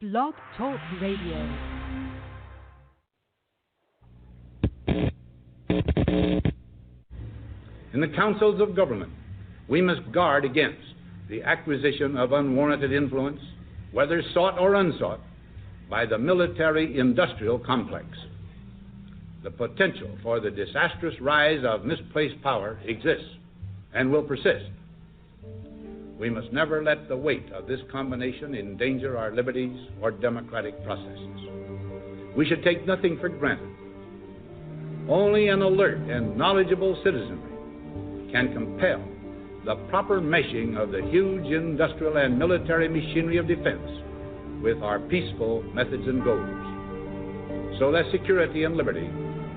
Blog Talk Radio. In the councils of government, we must guard against the acquisition of unwarranted influence, whether sought or unsought, by the military-industrial complex. The potential for the disastrous rise of misplaced power exists and will persist. We must never let the weight of this combination endanger our liberties or democratic processes. We should take nothing for granted. Only an alert and knowledgeable citizenry can compel the proper meshing of the huge industrial and military machinery of defense with our peaceful methods and goals, so that security and liberty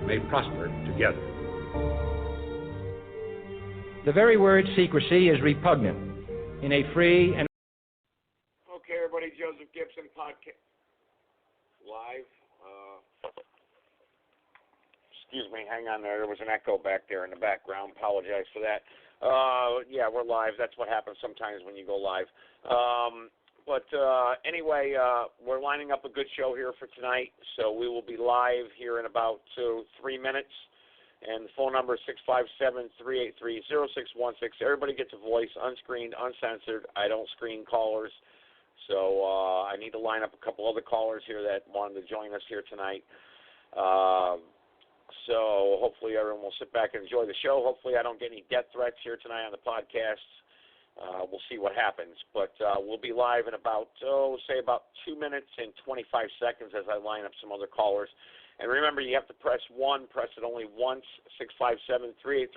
may prosper together. The very word secrecy is repugnant in a free and... Okay, everybody, Joseph Gibson podcast live. Excuse me, hang on there. There was an echo back there in the background. Apologize for that. Yeah, we're live. That's what happens sometimes when you go live. Anyway, we're lining up a good show here for tonight, so we will be live here in about 3 minutes. And the phone number is 657-383-0616. Everybody gets a voice, unscreened, uncensored. I don't screen callers. So I need to line up a couple other callers here that wanted to join us here tonight. So hopefully everyone will sit back and enjoy the show. Hopefully I don't get any death threats here tonight on the podcast. We'll see what happens. But we'll be live in about, say about 2 minutes and 25 seconds as I line up some other callers. And remember, you have to press 1, press it only once, 657-383-0616.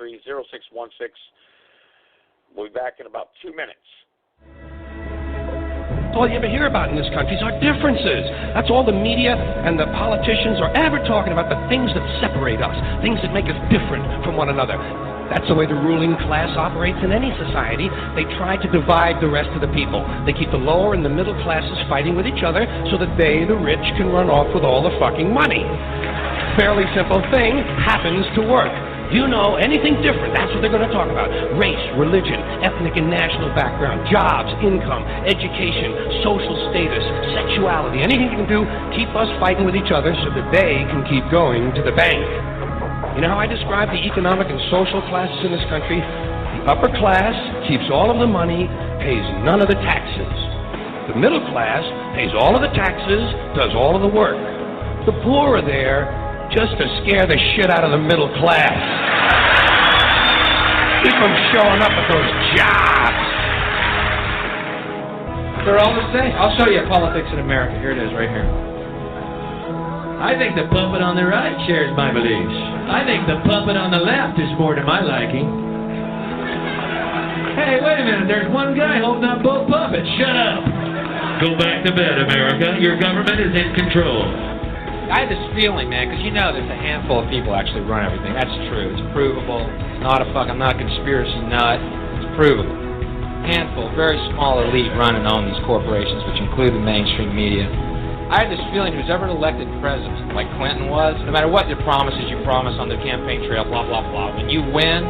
We'll be back in about 2 minutes. All you ever hear about in this country are differences. That's all the media and the politicians are ever talking about, the things that separate us, things that make us different from one another. That's the way the ruling class operates in any society. They try to divide the rest of the people. They keep the lower and the middle classes fighting with each other so that they, the rich, can run off with all the fucking money. Fairly simple thing happens to work. Do you know anything different? That's what they're going to talk about. Race, religion, ethnic and national background, jobs, income, education, social status, sexuality, anything you can do, keep us fighting with each other so that they can keep going to the bank. You know how I describe the economic and social classes in this country? The upper class keeps all of the money, pays none of the taxes. The middle class pays all of the taxes, does all of the work. The poor are there just to scare the shit out of the middle class. Keep them showing up at those jobs. They're all the same. I'll show you politics in America. Here it is, right here. I think the puppet on the right shares my beliefs. I think the puppet on the left is more to my liking. Hey, wait a minute. There's one guy holding up both puppets. Shut up. Go back to bed, America. Your government is in control. I had this feeling, man, because you know there's a handful of people actually run everything. That's true. It's provable. It's not I'm not a conspiracy nut. It's provable. Handful, very small elite run and own these corporations, which include the mainstream media. I had this feeling who's ever elected president, like Clinton was, no matter what the promises you promise on the campaign trail, blah, blah, blah, when you win,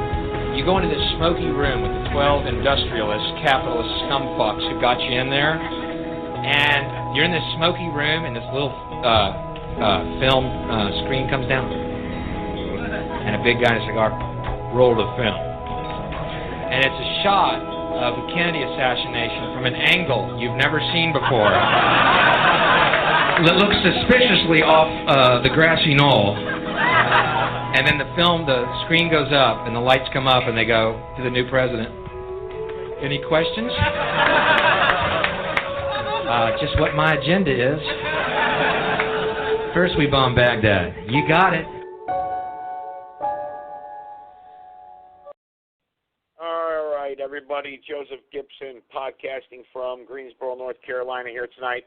you go into this smoky room with the 12 industrialist, capitalist scumfucks who got you in there, and you're in this smoky room, and this little film screen comes down, and a big guy in a cigar roll the film. And it's a shot of the Kennedy assassination from an angle you've never seen before. That looks suspiciously off the grassy knoll. And then the screen goes up, and the lights come up, and they go to the new president. Any questions? Just what my agenda is. First we bomb Baghdad. You got it. Everybody, Joseph Gibson podcasting from Greensboro, North Carolina here tonight.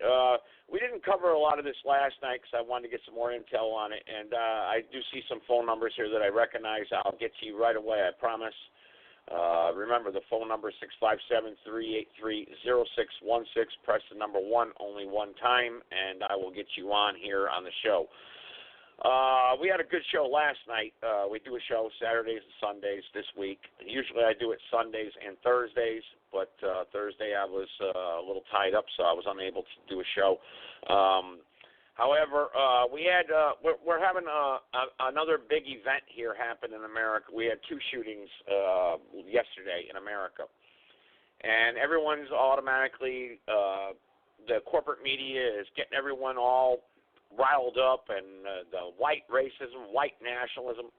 We didn't cover a lot of this last night because I wanted to get some more intel on it, and I do see some phone numbers here that I recognize. I'll get to you right away, I promise. Remember, the phone number is 657-383-0616. Press the number 1 only one time, and I will get you on here on the show. We had a good show last night. We do a show Saturdays and Sundays this week. Usually I do it Sundays and Thursdays, but Thursday I was a little tied up, so I was unable to do a show. However, we're having another big event here happen in America. We had 2 shootings yesterday in America, and everyone's automatically the corporate media is getting everyone all riled up, and the white racism, white nationalism.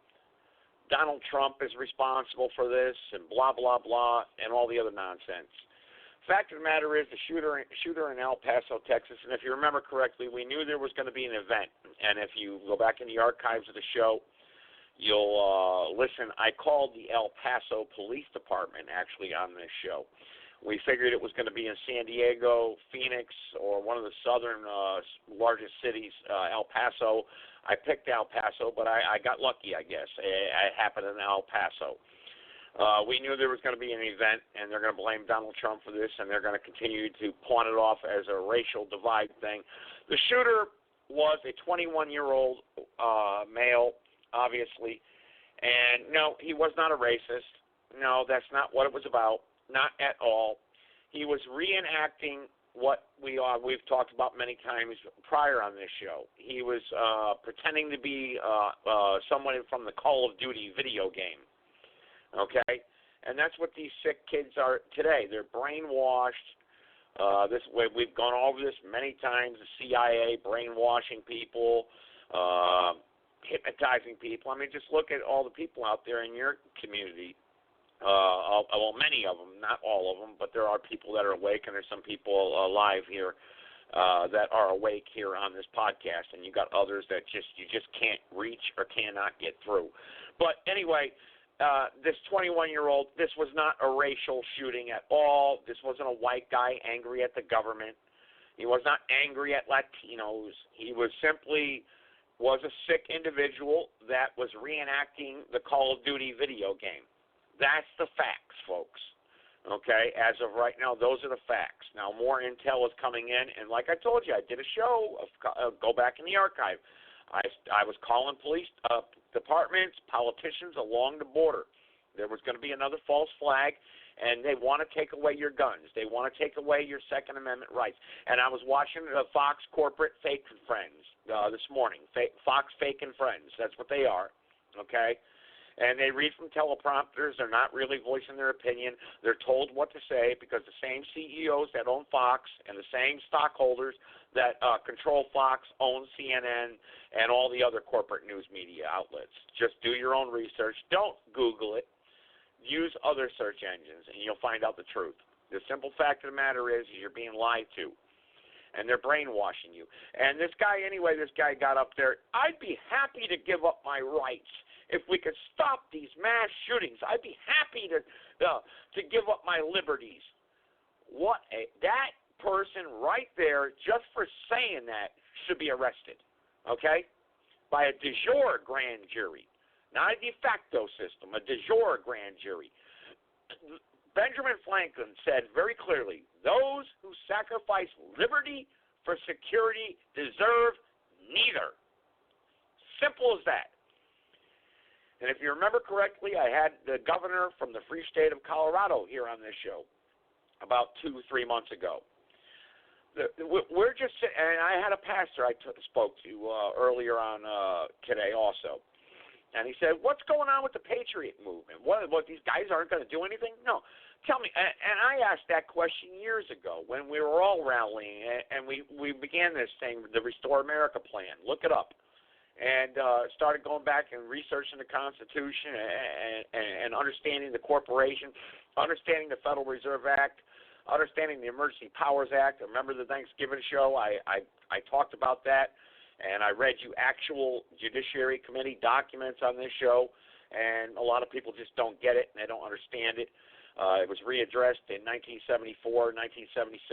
Donald Trump is responsible for this, and blah blah blah, and all the other nonsense. Fact of the matter is, the shooter in El Paso, Texas, and if you remember correctly, we knew there was going to be an event. And if you go back in the archives of the show, you'll listen. I called the El Paso Police Department actually on this show. We figured it was going to be in San Diego, Phoenix, or one of the southern largest cities, El Paso. I picked El Paso, but I got lucky, I guess. It happened in El Paso. We knew there was going to be an event, and they're going to blame Donald Trump for this, and they're going to continue to pawn it off as a racial divide thing. The shooter was a 21-year-old male, obviously, and no, he was not a racist. No, that's not what it was about. Not at all. He was reenacting what we've talked about many times prior on this show. He was pretending to be someone from the Call of Duty video game. Okay? And that's what these sick kids are today. They're brainwashed. This way, we've gone over this many times. The CIA brainwashing people, hypnotizing people. I mean, just look at all the people out there in your community. Well, many of them, not all of them, but there are people that are awake, and there's some people alive here that are awake here on this podcast, and you got others that you just can't reach or cannot get through. But anyway, this 21-year-old, this was not a racial shooting at all. This wasn't a white guy angry at the government. He was not angry at Latinos. He was simply a sick individual that was reenacting the Call of Duty video game. That's the facts, folks. Okay? As of right now, those are the facts. Now, more intel is coming in, and like I told you, I did a show. Go back in the archive. I was calling police departments, politicians along the border. There was going to be another false flag, and they want to take away your guns. They want to take away your Second Amendment rights. And I was watching Fox Corporate Fake Friends this morning. Fox Fake and Friends. That's what they are. Okay? And they read from teleprompters. They're not really voicing their opinion. They're told what to say because the same CEOs that own Fox and the same stockholders that control Fox own CNN and all the other corporate news media outlets. Just do your own research. Don't Google it. Use other search engines, and you'll find out the truth. The simple fact of the matter is you're being lied to, and they're brainwashing you. And this guy got up there. I'd be happy to give up my rights if we could stop these mass shootings. I'd be happy to give up my liberties. That person right there, just for saying that, should be arrested, okay, by a de jure grand jury, not a de facto system, a de jure grand jury. Benjamin Franklin said very clearly, those who sacrifice liberty for security deserve neither. Simple as that. And if you remember correctly, I had the governor from the free state of Colorado here on this show about 2-3 months ago. We're just sitting, and I had a pastor I spoke to earlier on today also. And he said, what's going on with the Patriot movement? What these guys aren't going to do anything? No. Tell me, and I asked that question years ago when we were all rallying, and we began this thing, the Restore America plan. Look it up. And started going back and researching the Constitution and understanding the corporation, understanding the Federal Reserve Act, understanding the Emergency Powers Act. Remember the Thanksgiving show? I talked about that, and I read you actual Judiciary Committee documents on this show, and a lot of people just don't get it and they don't understand it. It was readdressed in 1974, 1976,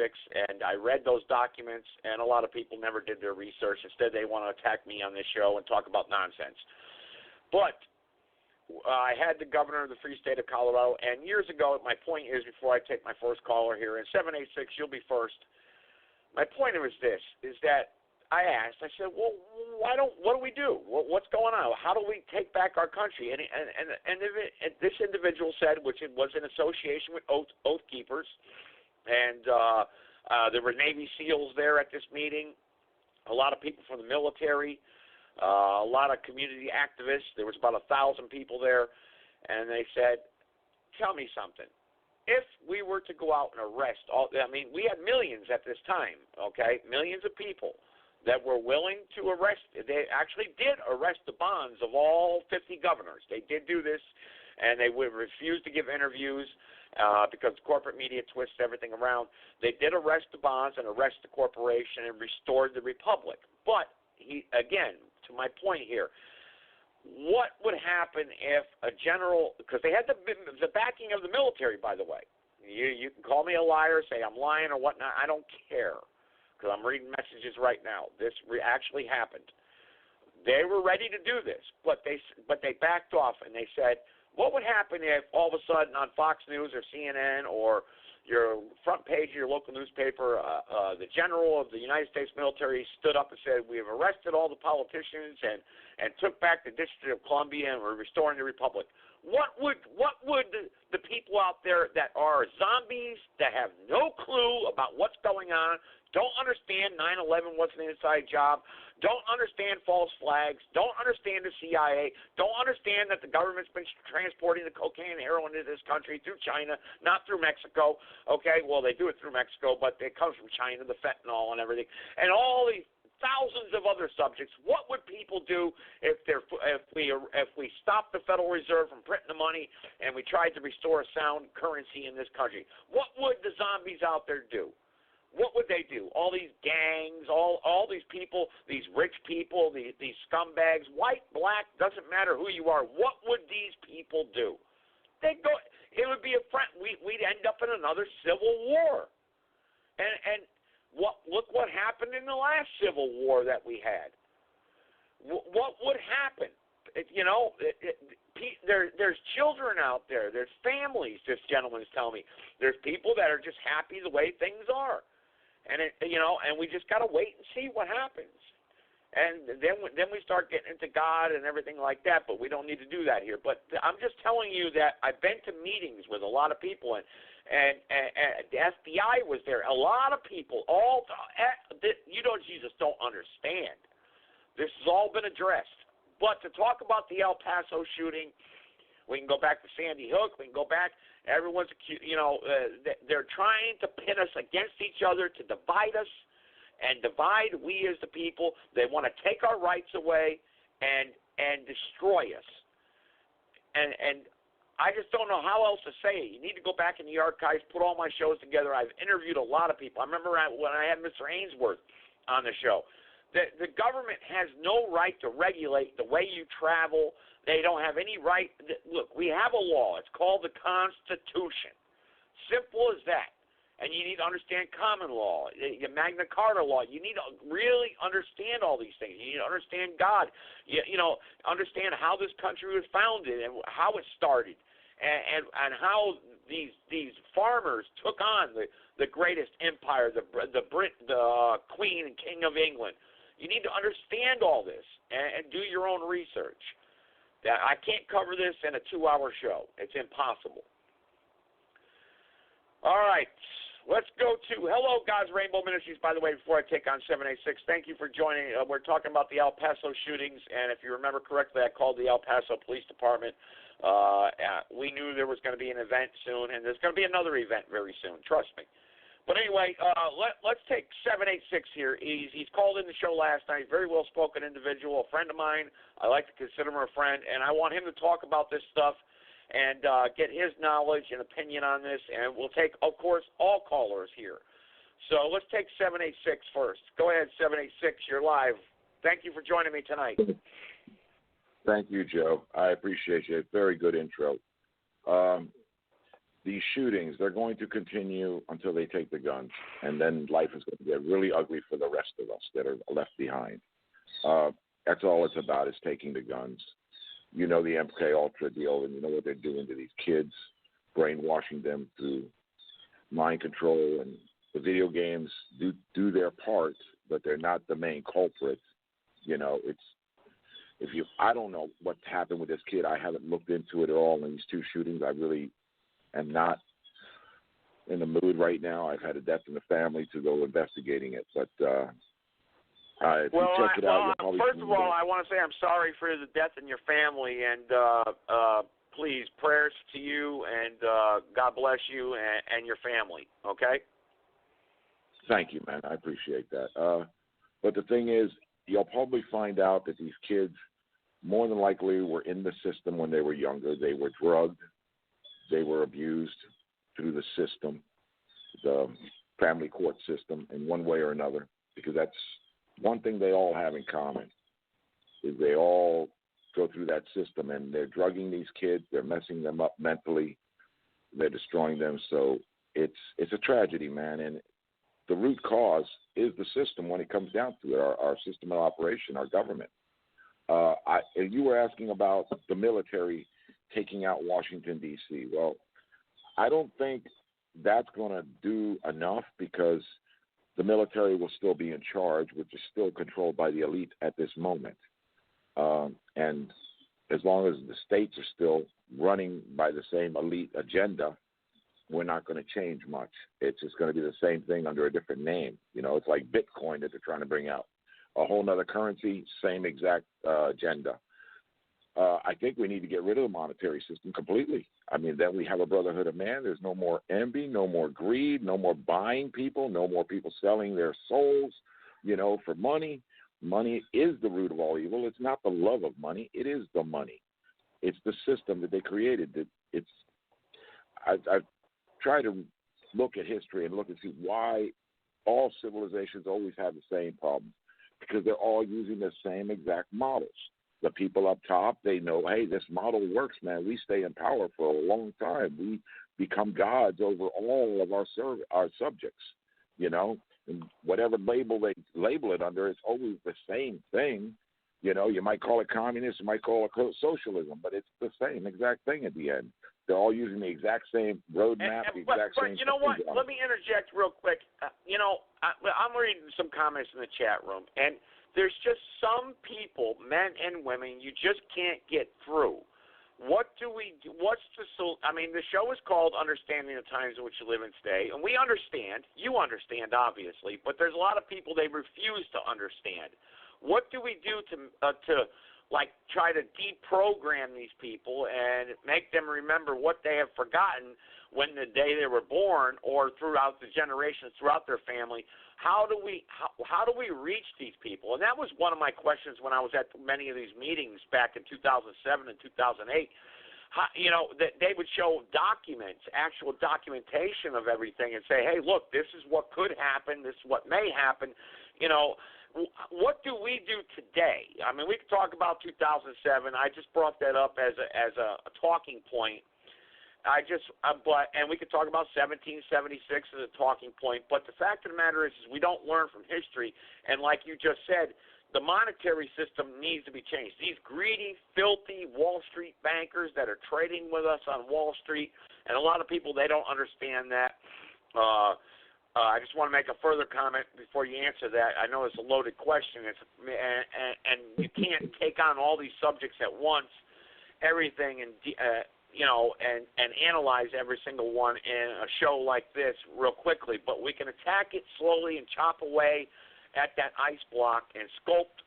and I read those documents, and a lot of people never did their research. Instead, they want to attack me on this show and talk about nonsense. But I had the governor of the free state of Colorado, and years ago, my point is, before I take my first caller here, in 786, you'll be first. My point is this, is that I asked, I said, well, what do we do? What's going on? How do we take back our country? And this individual said, which it was in association with Oath Keepers, and there were Navy SEALs there at this meeting, a lot of people from the military, a lot of community activists. There was about 1,000 people there, and they said, tell me something. If we were to go out and arrest we had millions at this time, okay, millions of people that were willing to arrest. They actually did arrest the bonds of all 50 governors. They did do this, and they would refuse to give interviews because the corporate media twists everything around. They did arrest the bonds and arrest the corporation and restored the republic. But, again, to my point here, what would happen if a general, because they had the backing of the military, by the way. You can call me a liar, say I'm lying or whatnot. I don't care, because I'm reading messages right now. This actually happened. They were ready to do this, but they backed off, and they said, what would happen if all of a sudden on Fox News or CNN or your front page of your local newspaper, the general of the United States military stood up and said, we have arrested all the politicians and took back the District of Columbia and we're restoring the republic. What would the people out there that are zombies, that have no clue about what's going on, don't understand 9/11 was an inside job, don't understand false flags, don't understand the CIA, don't understand that the government's been transporting the cocaine and heroin into this country through China, not through Mexico. Okay, well, they do it through Mexico, but it comes from China, the fentanyl and everything, and all these thousands of other subjects. What would people do if we stopped the Federal Reserve from printing the money and we tried to restore a sound currency in this country? What would the zombies out there do? What would they do? All these gangs, all these people, these rich people, these scumbags, white, black, doesn't matter who you are. What would these people do? They'd go. It would be a front. We'd end up in another civil war. And look what happened in the last civil war that we had. What would happen? There's children out there. There's families. This gentleman is telling me there's people that are just happy the way things are. And and we just got to wait and see what happens. And then we start getting into God and everything like that, but we don't need to do that here. But I'm just telling you that I've been to meetings with a lot of people, and the FBI was there. A lot of people, you just don't understand. This has all been addressed. But to talk about the El Paso shooting, we can go back to Sandy Hook. We can go back. Everyone's accused. They're trying to pit us against each other to divide us and divide we as the people. They want to take our rights away and destroy us. And I just don't know how else to say it. You need to go back in the archives, put all my shows together. I've interviewed a lot of people. I remember when I had Mr. Ainsworth on the show. The government has no right to regulate the way you travel. They don't have any right. Look, we have a law. It's called the Constitution. Simple as that. And you need to understand common law, your Magna Carta law. You need to really understand all these things. You need to understand God. Understand how this country was founded and how it started, and how these farmers took on the greatest empire, the Queen and King of England. You need to understand all this and do your own research. I can't cover this in a 2-hour show. It's impossible. All right. Let's go to Hello, God's Rainbow Ministries, by the way, before I take on 786. Thank you for joining. We're talking about the El Paso shootings, and if you remember correctly, I called the El Paso Police Department. We knew there was going to be an event soon, and there's going to be another event very soon. Trust me. But anyway, let's take 786 here. He's called in the show last night. Very well-spoken individual, a friend of mine. I like to consider him a friend, and I want him to talk about this stuff and get his knowledge and opinion on this. And we'll take, of course, all callers here. So let's take 786 first. Go ahead, 786. You're live. Thank you for joining me tonight. Thank you, Joe. I appreciate you. Very good intro. These shootings, they're going to continue until they take the guns, and then life is going to get really ugly for the rest of us that are left behind. That's all it's about, is taking the guns. You know the MK Ultra deal, and you know what they're doing to these kids, brainwashing them through mind control, and the video games do their part but they're not the main culprits. You know, I don't know what's happened with this kid. I haven't looked into it at all in these two shootings. I really am not in the mood right now. I've had a death in the family to go investigating it, but if you check it out, you'll probably first of all, I want to say I'm sorry for the death in your family, and please, prayers to you, and God bless you and your family, okay? Thank you, man. I appreciate that. But the thing is, you'll probably find out that these kids more than likely were in the system when they were younger. They were drugged. They were abused through the system, the family court system, in one way or another, because that's one thing they all have in common, is they all go through that system, and they're drugging these kids. They're messing them up mentally. They're destroying them. So it's a tragedy, man, and the root cause is the system when it comes down to it, our system of operation, our government. You were asking about the military taking out Washington, D.C. Well, I don't think that's going to do enough, because the military will still be in charge, which is still controlled by the elite at this moment. And as long as the states are still running by the same elite agenda, we're not going to change much. It's just going to be the same thing under a different name. You know, it's like Bitcoin that they're trying to bring out. A whole nother currency, same exact agenda. I think we need to get rid of the monetary system completely. I mean, then we have a brotherhood of man. There's no more envy, no more greed, no more buying people, no more people selling their souls, for money. Money is the root of all evil. It's not the love of money. It is the money. It's the system that they created. I've tried to look at history and look and see why all civilizations always have the same problem, because they're all using the same exact models. The people up top, they know, hey, this model works, man. We stay in power for a long time. We become gods over all of our subjects, and whatever label they label it under, it's always the same thing. You might call it communist, you might call it socialism, but it's the same exact thing at the end. They're all using the exact same roadmap, the exact same. But you know what? Let me interject real quick. I'm reading some comments in the chat room, and there's just some people, men and women, you just can't get through. What do we do? The show is called Understanding the Times in Which You Live and Stay, and we understand. You understand, obviously, but there's a lot of people they refuse to understand. What do we do to try to deprogram these people and make them remember what they have forgotten when the day they were born, or throughout the generations, throughout their family? How do we reach these people? And that was one of my questions when I was at many of these meetings back in 2007 and 2008. That they would show documents, actual documentation of everything, and say, hey, look, this is what could happen, this is what may happen. What do we do today? I mean, we could talk about 2007. I just brought that up as a talking point. And we could talk about 1776 as a talking point. But the fact of the matter is we don't learn from history. And like you just said, the monetary system needs to be changed. These greedy, filthy Wall Street bankers that are trading with us on Wall Street, and a lot of people, they don't understand that. I just want to make a further comment before you answer that. I know it's a loaded question, and you can't take on all these subjects at once, everything, and analyze every single one in a show like this real quickly. But we can attack it slowly and chop away at that ice block and sculpt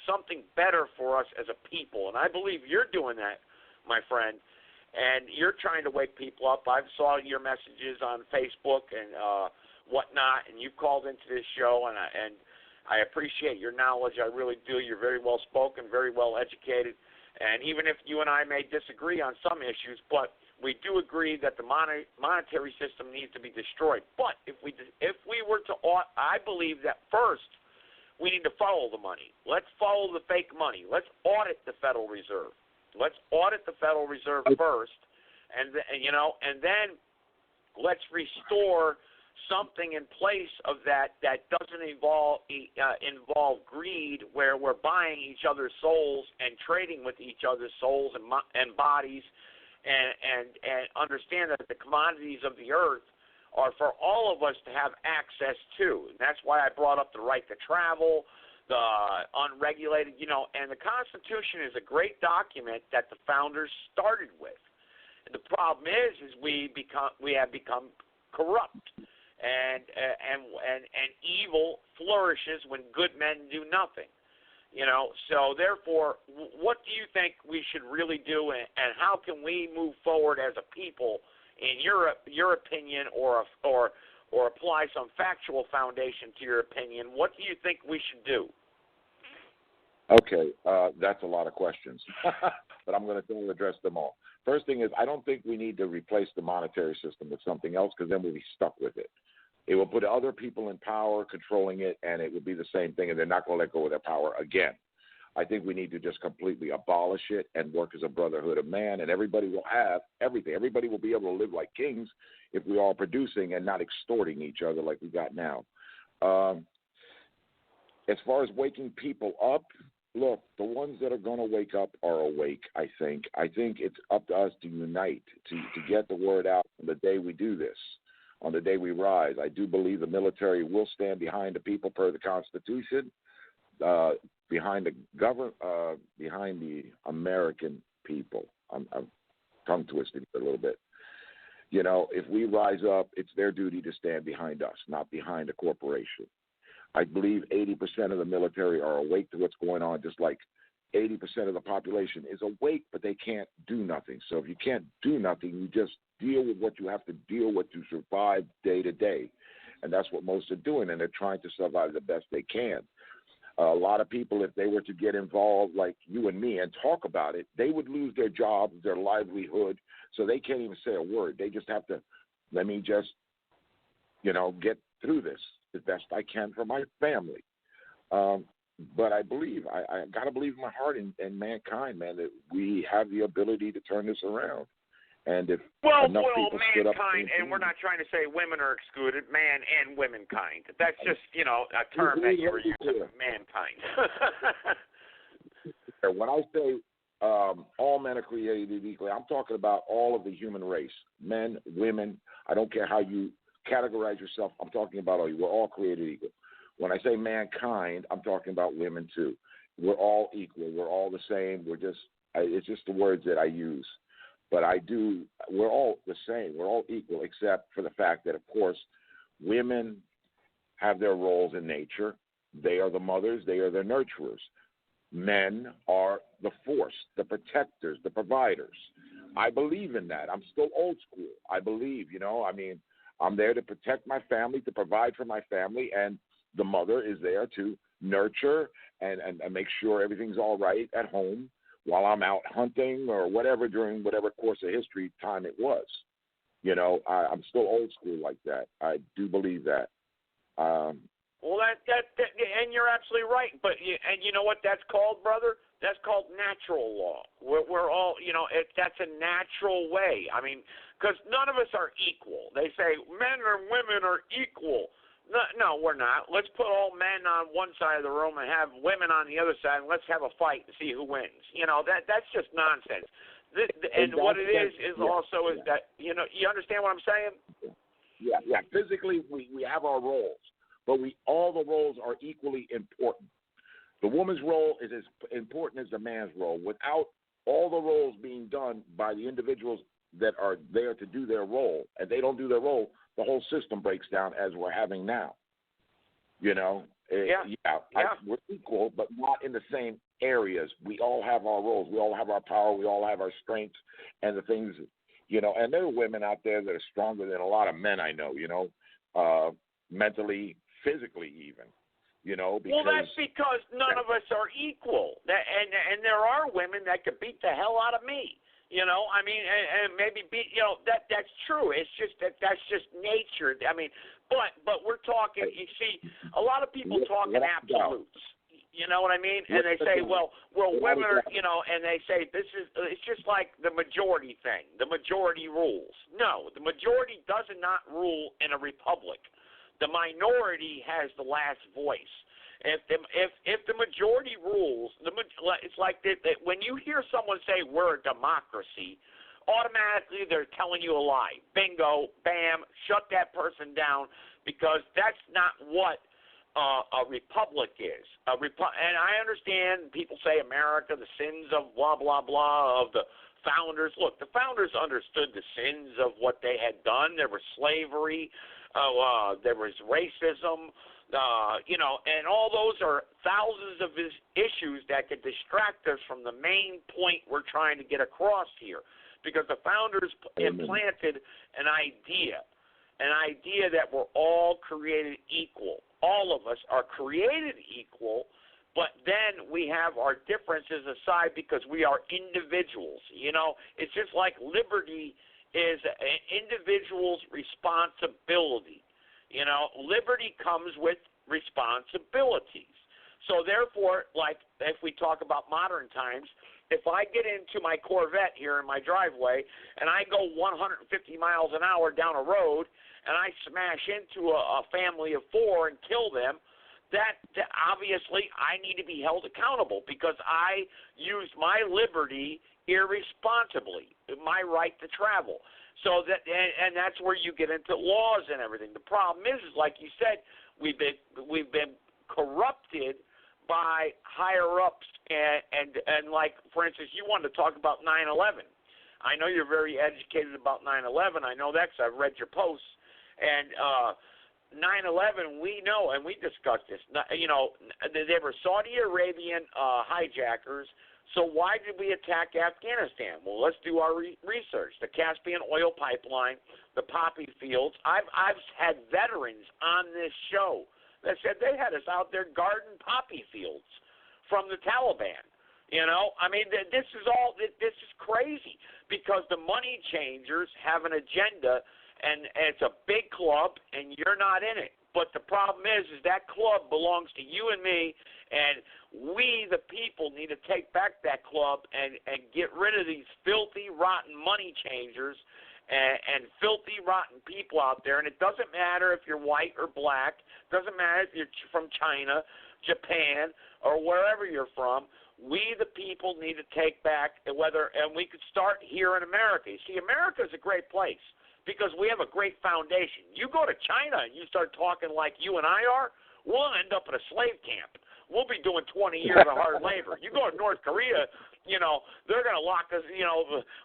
something better for us as a people. And I believe you're doing that, my friend. And you're trying to wake people up. I saw your messages on Facebook and whatnot, and you've called into this show, and I appreciate your knowledge. I really do. You're very well spoken, very well educated. And even if you and I may disagree on some issues, but we do agree that the monetary system needs to be destroyed. But if we were to, I believe that first we need to follow the money. Let's follow the fake money. Let's audit the Federal Reserve. Let's audit the Federal Reserve first, and then let's restore something in place of that doesn't involve greed, where we're buying each other's souls and trading with each other's souls and bodies, and understand that the commodities of the earth are for all of us to have access to. And that's why I brought up the right to travel, the unregulated, and the Constitution is a great document that the founders started with. And the problem is we have become corrupt, and evil flourishes when good men do nothing. So therefore, what do you think we should really do, and how can we move forward as a people, in your opinion, or apply some factual foundation to your opinion? What do you think we should do? Okay, that's a lot of questions, but I'm going to try to address them all. First thing is, I don't think we need to replace the monetary system with something else, because then we'll be stuck with it. It will put other people in power controlling it, and it will be the same thing, and they're not going to let go of their power again. I think we need to just completely abolish it and work as a brotherhood of man, and everybody will have everything. Everybody will be able to live like kings if we are producing and not extorting each other like we got now. As far as waking people up, look, the ones that are going to wake up are awake, I think. I think it's up to us to unite, to get the word out on the day we do this, on the day we rise. I do believe the military will stand behind the people per the Constitution, behind the American people. I'm tongue twisting a little bit. If we rise up, it's their duty to stand behind us, not behind a corporation. I believe 80% of the military are awake to what's going on, just like 80% of the population is awake, but they can't do nothing. So if you can't do nothing, you just deal with what you have to deal with to survive day to day. And that's what most are doing, and they're trying to survive the best they can. A lot of people, if they were to get involved like you and me and talk about it, they would lose their jobs, their livelihood, so they can't even say a word. They just have to, let me just, get through this the best I can for my family. But I believe, I got to believe in my heart in mankind, man, that we have the ability to turn this around. And if enough people stood up, mankind, and we're not trying to say women are excluded, man and womankind. That's just, a term that you were using, mankind. When I say all men are created equally, I'm talking about all of the human race, men, women. I don't care how you categorize yourself. I'm talking about all you. We're all created equal. When I say mankind, I'm talking about women too. We're all equal. We're all the same. It's just the words that I use. But we're all the same. We're all equal, except for the fact that, of course, women have their roles in nature. They are the mothers. They are the nurturers. Men are the force, the protectors, the providers. I believe in that. I'm still old school. I believe, I'm there to protect my family, to provide for my family, and the mother is there to nurture and make sure everything's all right at home while I'm out hunting or whatever during whatever course of history time it was. I'm still old school like that. I do believe that. Well, and you're absolutely right. But you know what that's called, brother? That's called natural law. We're all, that's a natural way. I mean, because none of us are equal. They say men and women are equal. No, we're not. Let's put all men on one side of the room and have women on the other side, and let's have a fight and see who wins. That's just nonsense. And what it is that, you understand what I'm saying? Yeah. Physically, we have our roles, but all the roles are equally important. The woman's role is as important as the man's role. Without all the roles being done by the individuals that are there to do their role, and they don't do their role, the whole system breaks down as we're having now. We're equal, but not in the same areas. We all have our roles. We all have our power. We all have our strengths and the things, and there are women out there that are stronger than a lot of men I know, mentally, physically even. Because, well, that's because none of us are equal. And there are women that could beat the hell out of me. And maybe that's true. It's just that's just nature. I mean, but we're talking. You see, a lot of people talk in absolutes. You know what I mean? And they say, well, women are, and they say it's just like the majority thing. The majority rules. No, the majority does not rule in a republic. The minority has the last voice. If the majority rules, it's like that when you hear someone say we're a democracy, automatically they're telling you a lie. Bingo, bam, shut that person down, because that's not what a republic is. And I understand people say America, the sins of blah, blah, blah, of the founders. Look, the founders understood the sins of what they had done. There was slavery. There was racism. And all those are thousands of issues that could distract us from the main point we're trying to get across here, because the founders implanted an idea that we're all created equal. All of us are created equal, but then we have our differences aside because we are individuals. It's just like liberty is an individual's responsibility. Liberty comes with responsibilities. So therefore, like if we talk about modern times, if I get into my Corvette here in my driveway and I go 150 miles an hour down a road and I smash into a family of 4 and kill them, that obviously I need to be held accountable because I used my liberty irresponsibly, my right to travel. So and that's where you get into laws and everything. The problem is like you said, we've been corrupted by higher ups and like, for instance, you wanted to talk about 9/11. I know you're very educated about 9/11. I know that because I've read your posts. And 9/11, we know, and we discussed this. They were Saudi Arabian hijackers. So why did we attack Afghanistan? Well, let's do our research. The Caspian oil pipeline, the poppy fields. I've had veterans on this show that said they had us out there guarding poppy fields from the Taliban. This is crazy because the money changers have an agenda, and it's a big club, and you're not in it. But the problem is that club belongs to you and me, and we, the people, need to take back that club and get rid of these filthy, rotten money changers and filthy, rotten people out there. And it doesn't matter if you're white or black. It doesn't matter if you're from China, Japan, or wherever you're from. We, the people, need to take back and we could start here in America. You see, America is a great place because we have a great foundation. You go to China and you start talking like you and I are, we'll end up in a slave camp. We'll be doing 20 years of hard labor. You go to North Korea, they're going to lock us,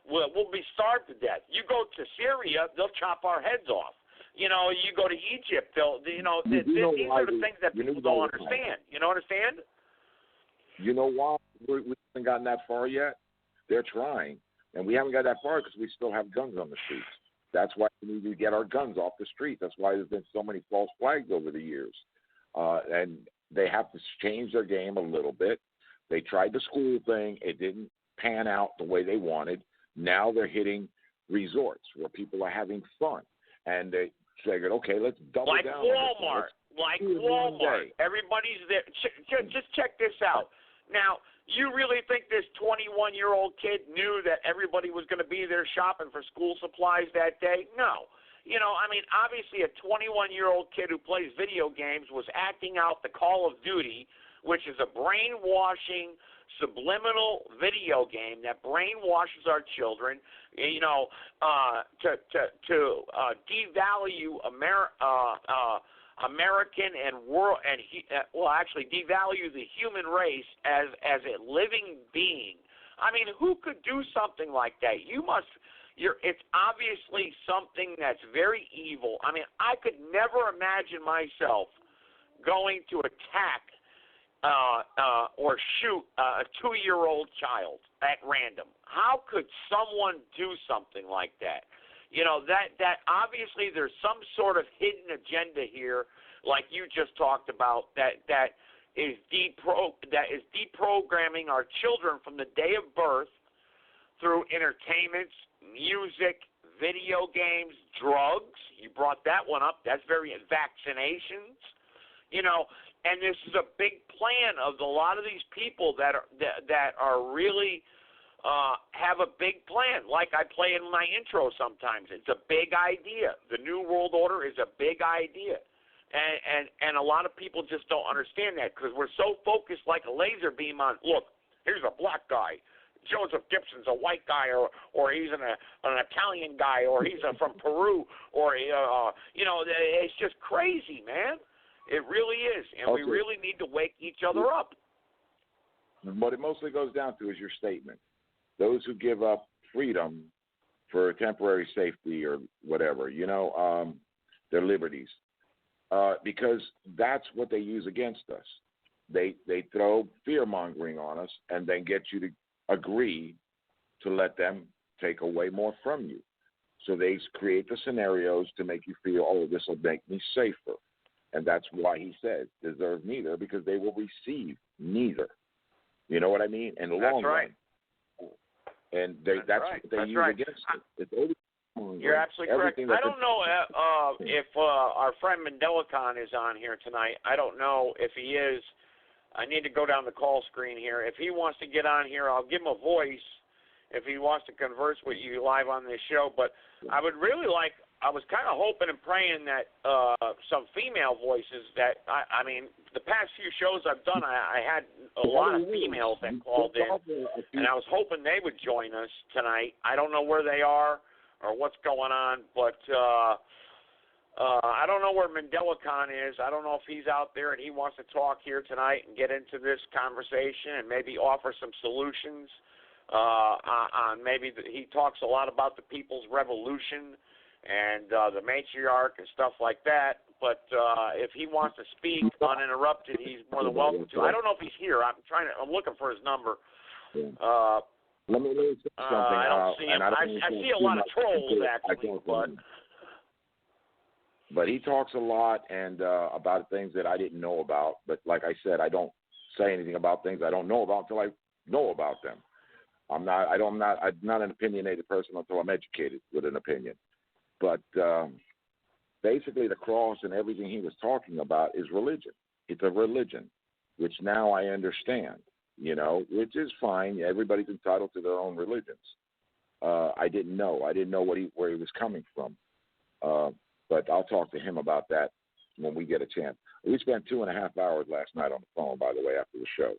we'll be starved to death. You go to Syria, they'll chop our heads off. You go to Egypt, these are the things that people don't understand. You understand? You know why we haven't gotten that far yet? They're trying, and we haven't got that far because we still have guns on the streets. That's why we need to get our guns off the street. That's why there's been so many false flags over the years. And they have to change their game a little bit. They tried the school thing. It didn't pan out the way they wanted. Now they're hitting resorts where people are having fun. And they figured, okay, let's double down. Like Walmart. Everybody's there. Just check this out. Now, you really think this 21-year-old kid knew that everybody was going to be there shopping for school supplies that day? No. Obviously a 21-year-old kid who plays video games was acting out the Call of Duty, which is a brainwashing, subliminal video game that brainwashes our children, to devalue American and world, and actually devalue the human race as a living being. Who could do something like that? It's obviously something that's very evil. I could never imagine myself going to attack or shoot a 2-year-old child at random. How could someone do something like that? That obviously there's some sort of hidden agenda here, like you just talked about, that is deprogramming our children from the day of birth through entertainments, music, video games, drugs. You brought that one up. That's vaccinations. And this is a big plan of a lot of these people that are really have a big plan. Like I play in my intro sometimes. It's a big idea. The New World Order is a big idea. And a lot of people just don't understand that because we're so focused like a laser beam on, look, here's a black guy Joseph Gibson's a white guy, or he's an Italian guy, or he's from Peru, or it's just crazy, man. It really is, and we really need to wake each other up. What it mostly goes down to is your statement. Those who give up freedom for temporary safety or whatever, their liberties, because that's what they use against us. They throw fear-mongering on us and then get you to agree to let them take away more from you. So they create the scenarios to make you feel, oh, this will make me safer. And that's why he says, deserve neither, because they will receive neither. You know what I mean? In the long run. And that's what they use against it. You're absolutely correct. I don't know if our friend Mendelicon is on here tonight. I don't know if he is. I need to go down the call screen here. If he wants to get on here, I'll give him a voice if he wants to converse with you live on this show. But I would really like, I was kind of hoping and praying that some female voices that, I mean, the past few shows I've done, I had a lot of females that called in, and I was hoping they would join us tonight. I don't know where they are or what's going on, but I don't know where Mendelicon is. I don't know if he's out there and he wants to talk here tonight and get into this conversation and maybe offer some solutions on maybe he talks a lot about the People's Revolution and the matriarch and stuff like that. But if he wants to speak uninterrupted, he's more than welcome to. I don't know if he's here. I'm looking for his number. Let me say something. I don't see him. I see a lot of trolls actually, but he talks a lot and about things that I didn't know about. But like I said, I don't say anything about things I don't know about until I know about them. I'm not an opinionated person until I'm educated with an opinion. But basically, the cross and everything he was talking about is religion. It's a religion, which now I understand. Which is fine. Everybody's entitled to their own religions. I didn't know. where he was coming from. But I'll talk to him about that when we get a chance. We spent 2.5 hours last night on the phone, by the way, after the show.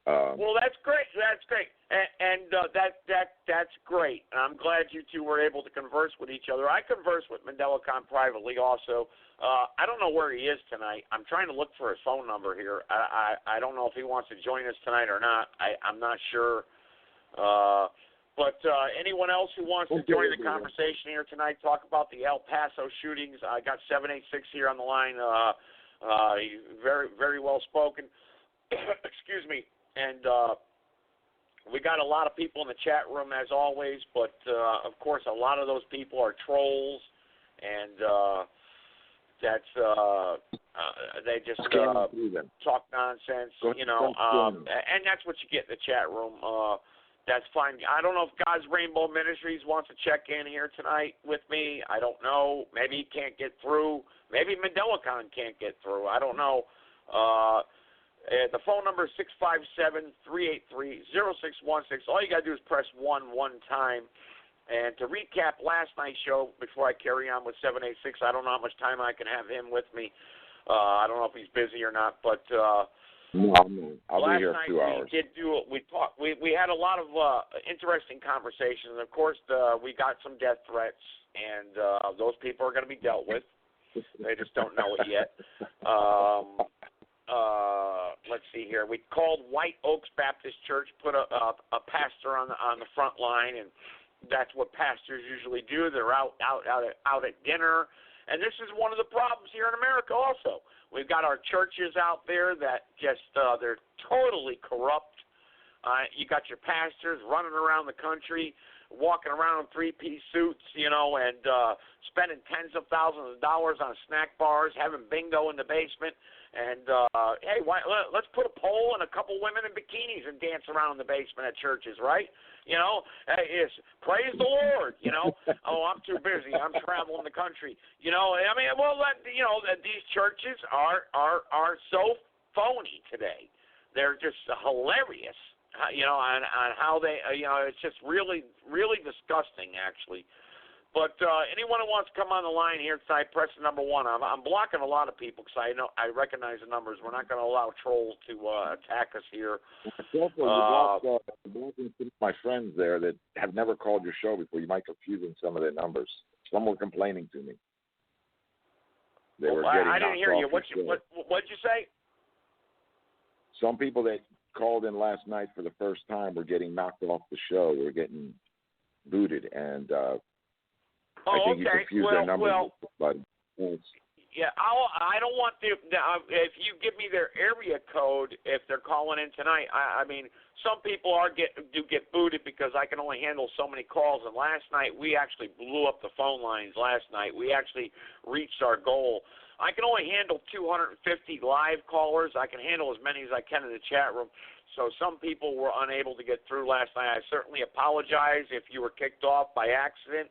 Well, that's great. That's great, and that's great. And I'm glad you two were able to converse with each other. I converse with Mendelicon privately also. I don't know where he is tonight. I'm trying to look for his phone number here. I don't know if he wants to join us tonight or not. I'm not sure. But anyone else who wants to join the conversation here tonight, talk about the El Paso shootings. I got 786 here on the line. He's very, very well spoken. Excuse me. And we got a lot of people in the chat room as always, but of course a lot of those people are trolls, and they just talk nonsense, and that's what you get in the chat room. That's fine. I don't know if God's Rainbow Ministries wants to check in here tonight with me. I don't know. Maybe he can't get through. Maybe Mendelicon can't get through. I don't know. The phone number is 657-383-0616. All you got to do is press 1 time. And to recap last night's show, before I carry on with 786, I don't know how much time I can have him with me. I don't know if he's busy or not, but no, I'll be here 2 hours. We had a lot of interesting conversations. And of course, we got some death threats, and those people are going to be dealt with. They just don't know it yet. Let's see here. We called White Oaks Baptist Church, put a pastor on the front line, and that's what pastors usually do. They're out at dinner, and this is one of the problems here in America. Also, we've got our churches out there that just they're totally corrupt. You got your pastors running around the country, walking around in three-piece suits, and spending tens of thousands of dollars on snack bars, having bingo in the basement. And, hey, let's put a pole and a couple women in bikinis and dance around the basement at churches, right? Hey, praise the Lord, Oh, I'm too busy. I'm traveling the country. These churches are so phony today. They're just hilarious, on how they, it's just really, really disgusting, actually. But anyone who wants to come on the line here tonight, press the number 1. I'm blocking a lot of people because I recognize the numbers. We're not going to allow trolls to attack us here. You blocked my friends there that have never called your show before. You might confuse them some of their numbers. Some were complaining to me. They were getting I didn't hear you. What'd you say? Some people that called in last night for the first time were getting knocked off the show. We're getting booted, and I think you confused their numbers. Yeah, I don't want to. If you give me their area code, if they're calling in tonight, I mean, some people do get booted because I can only handle so many calls. And last night we actually blew up the phone lines. Last night we actually reached our goal. I can only handle 250 live callers. I can handle as many as I can in the chat room. So some people were unable to get through last night. I certainly apologize if you were kicked off by accident.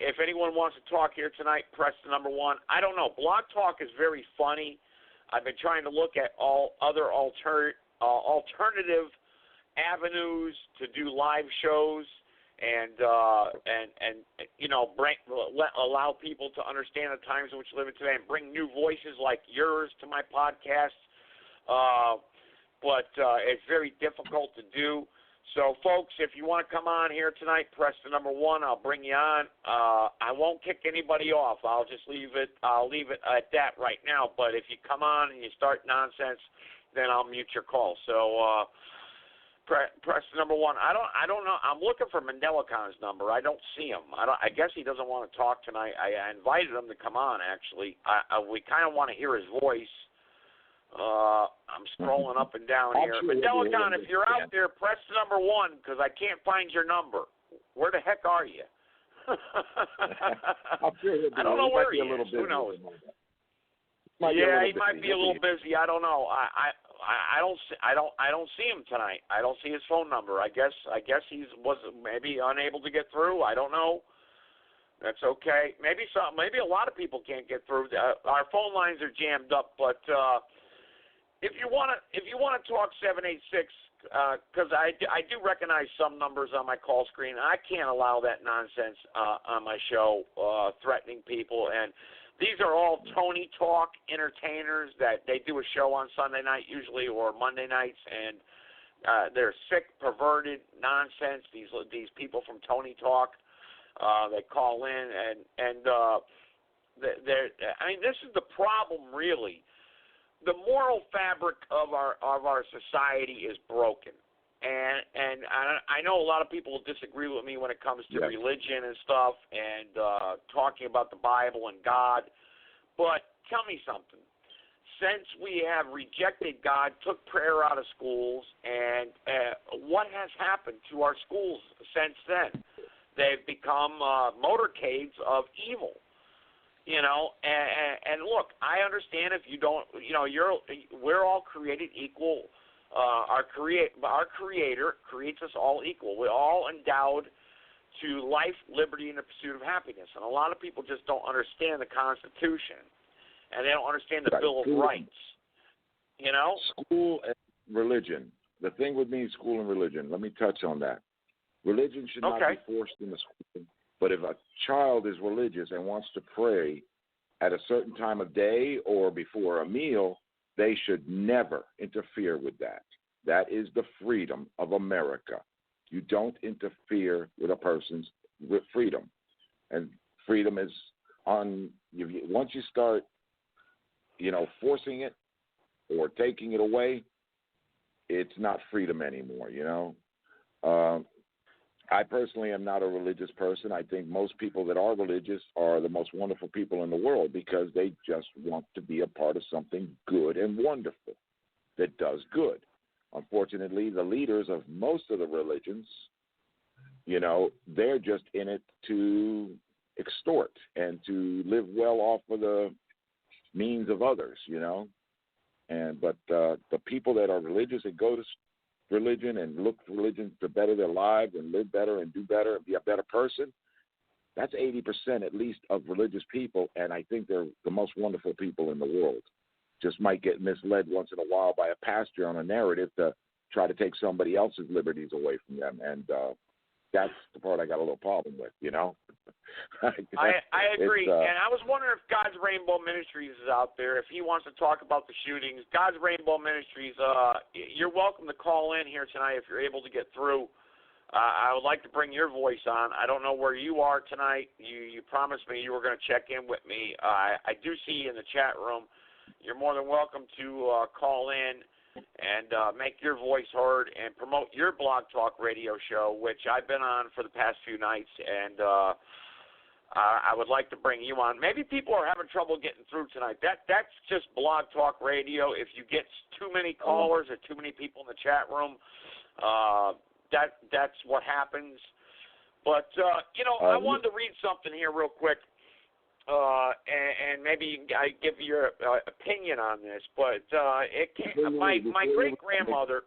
If anyone wants to talk here tonight, press the number 1. I don't know. Blog Talk is very funny. I've been trying to look at all other alternative avenues to do live shows and allow people to understand the times in which we live in today and bring new voices like yours to my podcast. But it's very difficult to do. So, folks, if you want to come on here tonight, press the number 1. I'll bring you on. I won't kick anybody off. I'll just leave it. I'll leave it at that right now. But if you come on and you start nonsense, then I'll mute your call. So, press the number 1. I don't know. I'm looking for Mandelacon's number. I don't see him. I guess he doesn't want to talk tonight. I invited him to come on. Actually, we kind of want to hear his voice. I'm scrolling up and down here. Mandelicon, if you're out there, press the number 1 because I can't find your number. Where the heck are you? I don't know where he is. Who knows? Yeah, he might be a little busy. I don't know. I don't see him tonight. I don't see his phone number. I guess he was maybe unable to get through. I don't know. That's okay. Maybe a lot of people can't get through. Our phone lines are jammed up, but. If you want to talk 786, because I do recognize some numbers on my call screen. I can't allow that nonsense on my show, threatening people. And these are all Tony Talk entertainers that they do a show on Sunday night usually or Monday nights, and they're sick, perverted nonsense. These people from Tony Talk, they call in and they're. I mean, this is the problem, really. The moral fabric of our society is broken, and I know a lot of people will disagree with me when it comes to religion and stuff, and talking about the Bible and God. But tell me something: since we have rejected God, took prayer out of schools, and what has happened to our schools since then? They've become motorcades of evil. You know, and look, I understand if you don't, we're all created equal. Our Creator creates us all equal. We're all endowed to life, liberty, and the pursuit of happiness. And a lot of people just don't understand the Constitution, and they don't understand the Bill of Rights. You know, school and religion. The thing with me, school and religion. Let me touch on that. Religion should not be forced in the school. But if a child is religious and wants to pray at a certain time of day or before a meal, they should never interfere with that. That is the freedom of America. You don't interfere with a person's freedom. And freedom is once you start, forcing it or taking it away, it's not freedom anymore, I personally am not a religious person. I think most people that are religious are the most wonderful people in the world because they just want to be a part of something good and wonderful that does good. Unfortunately, the leaders of most of the religions, they're just in it to extort and to live well off of the means of others, But the people that are religious and go to religion and look for religion to better their lives and live better and do better and be a better person, that's 80% at least of religious people, and I think they're the most wonderful people in the world. Just might get misled once in a while by a pastor on a narrative to try to take somebody else's liberties away from them, and That's the part I got a little problem with, you know. I agree, and I was wondering if God's Rainbow Ministries is out there. If he wants to talk about the shootings, God's Rainbow Ministries, you're welcome to call in here tonight if you're able to get through. I would like to bring your voice on. I don't know where you are tonight. You promised me you were going to check in with me. I do see you in the chat room. You're more than welcome to call in and make your voice heard and promote your Blog Talk Radio show, which I've been on for the past few nights, and I would like to bring you on. Maybe people are having trouble getting through tonight. That's just Blog Talk Radio. If you get too many callers or too many people in the chat room, that's what happens. But, I wanted to read something here real quick, and maybe I give your opinion on this. But my great-grandmother,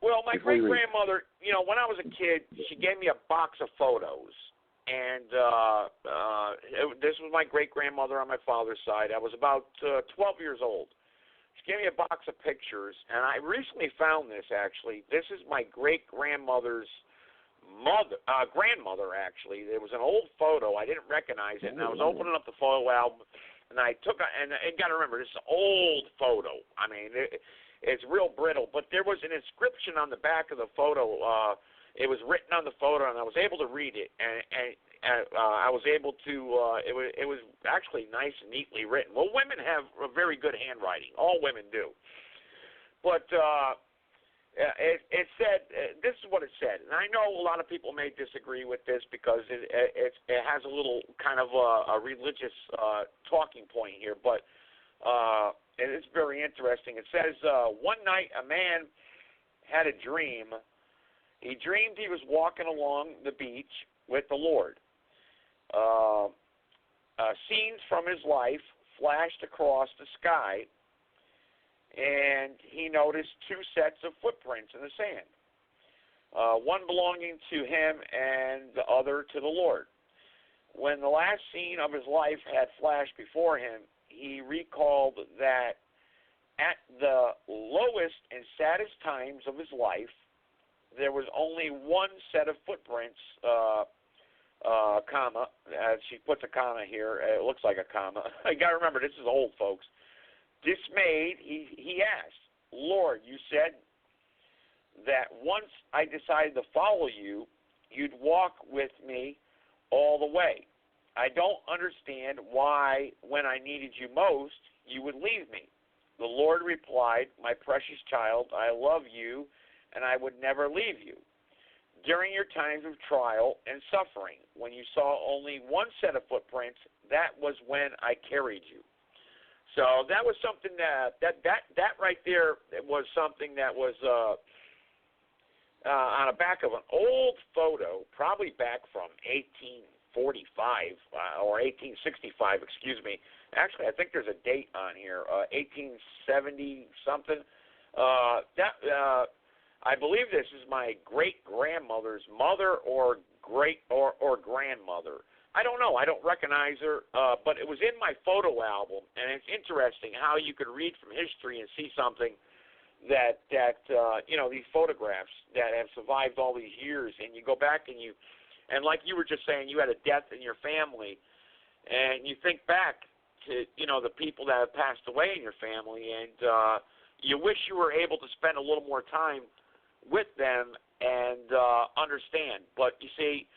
my great-grandmother, when I was a kid, she gave me a box of photos. And this was my great-grandmother on my father's side. I was about 12 years old. She gave me a box of pictures, and I recently found this, actually. This is my great-grandmother's grandmother, actually. It was an old photo. I didn't recognize it, and I was opening up the photo album, and I took and you got to remember, this is an old photo. I mean, it's real brittle, but there was an inscription on the back of the photo. It was written on the photo, and I was able to read it, and I was able to. It was actually nice and neatly written. Well, women have a very good handwriting. All women do. But it said, this is what it said, and I know a lot of people may disagree with this because it has a little kind of a religious talking point here, but it is very interesting. It says, one night a man had a dream. He dreamed he was walking along the beach with the Lord. Scenes from his life flashed across the sky, and he noticed two sets of footprints in the sand, one belonging to him and the other to the Lord. When the last scene of his life had flashed before him, he recalled that at the lowest and saddest times of his life, there was only one set of footprints, comma, she puts a comma here, it looks like a comma. You got to remember, this is old, folks. Dismayed, he asked, Lord, you said that once I decided to follow you, you'd walk with me all the way. I don't understand why, when I needed you most, you would leave me. The Lord replied, my precious child, I love you, and I would never leave you. During your times of trial and suffering, when you saw only one set of footprints, that was when I carried you. So that was something that right there was something that was on the back of an old photo, probably back from 1845 or 1865, excuse me. Actually, I think there's a date on here, 1870 something. I believe this is my great-grandmother's mother or grandmother. I don't know. I don't recognize her, but it was in my photo album, and it's interesting how you could read from history and see something that these photographs that have survived all these years, and you go back and like you were just saying, you had a death in your family, and you think back to, the people that have passed away in your family, and you wish you were able to spend a little more time with them and understand. But you see,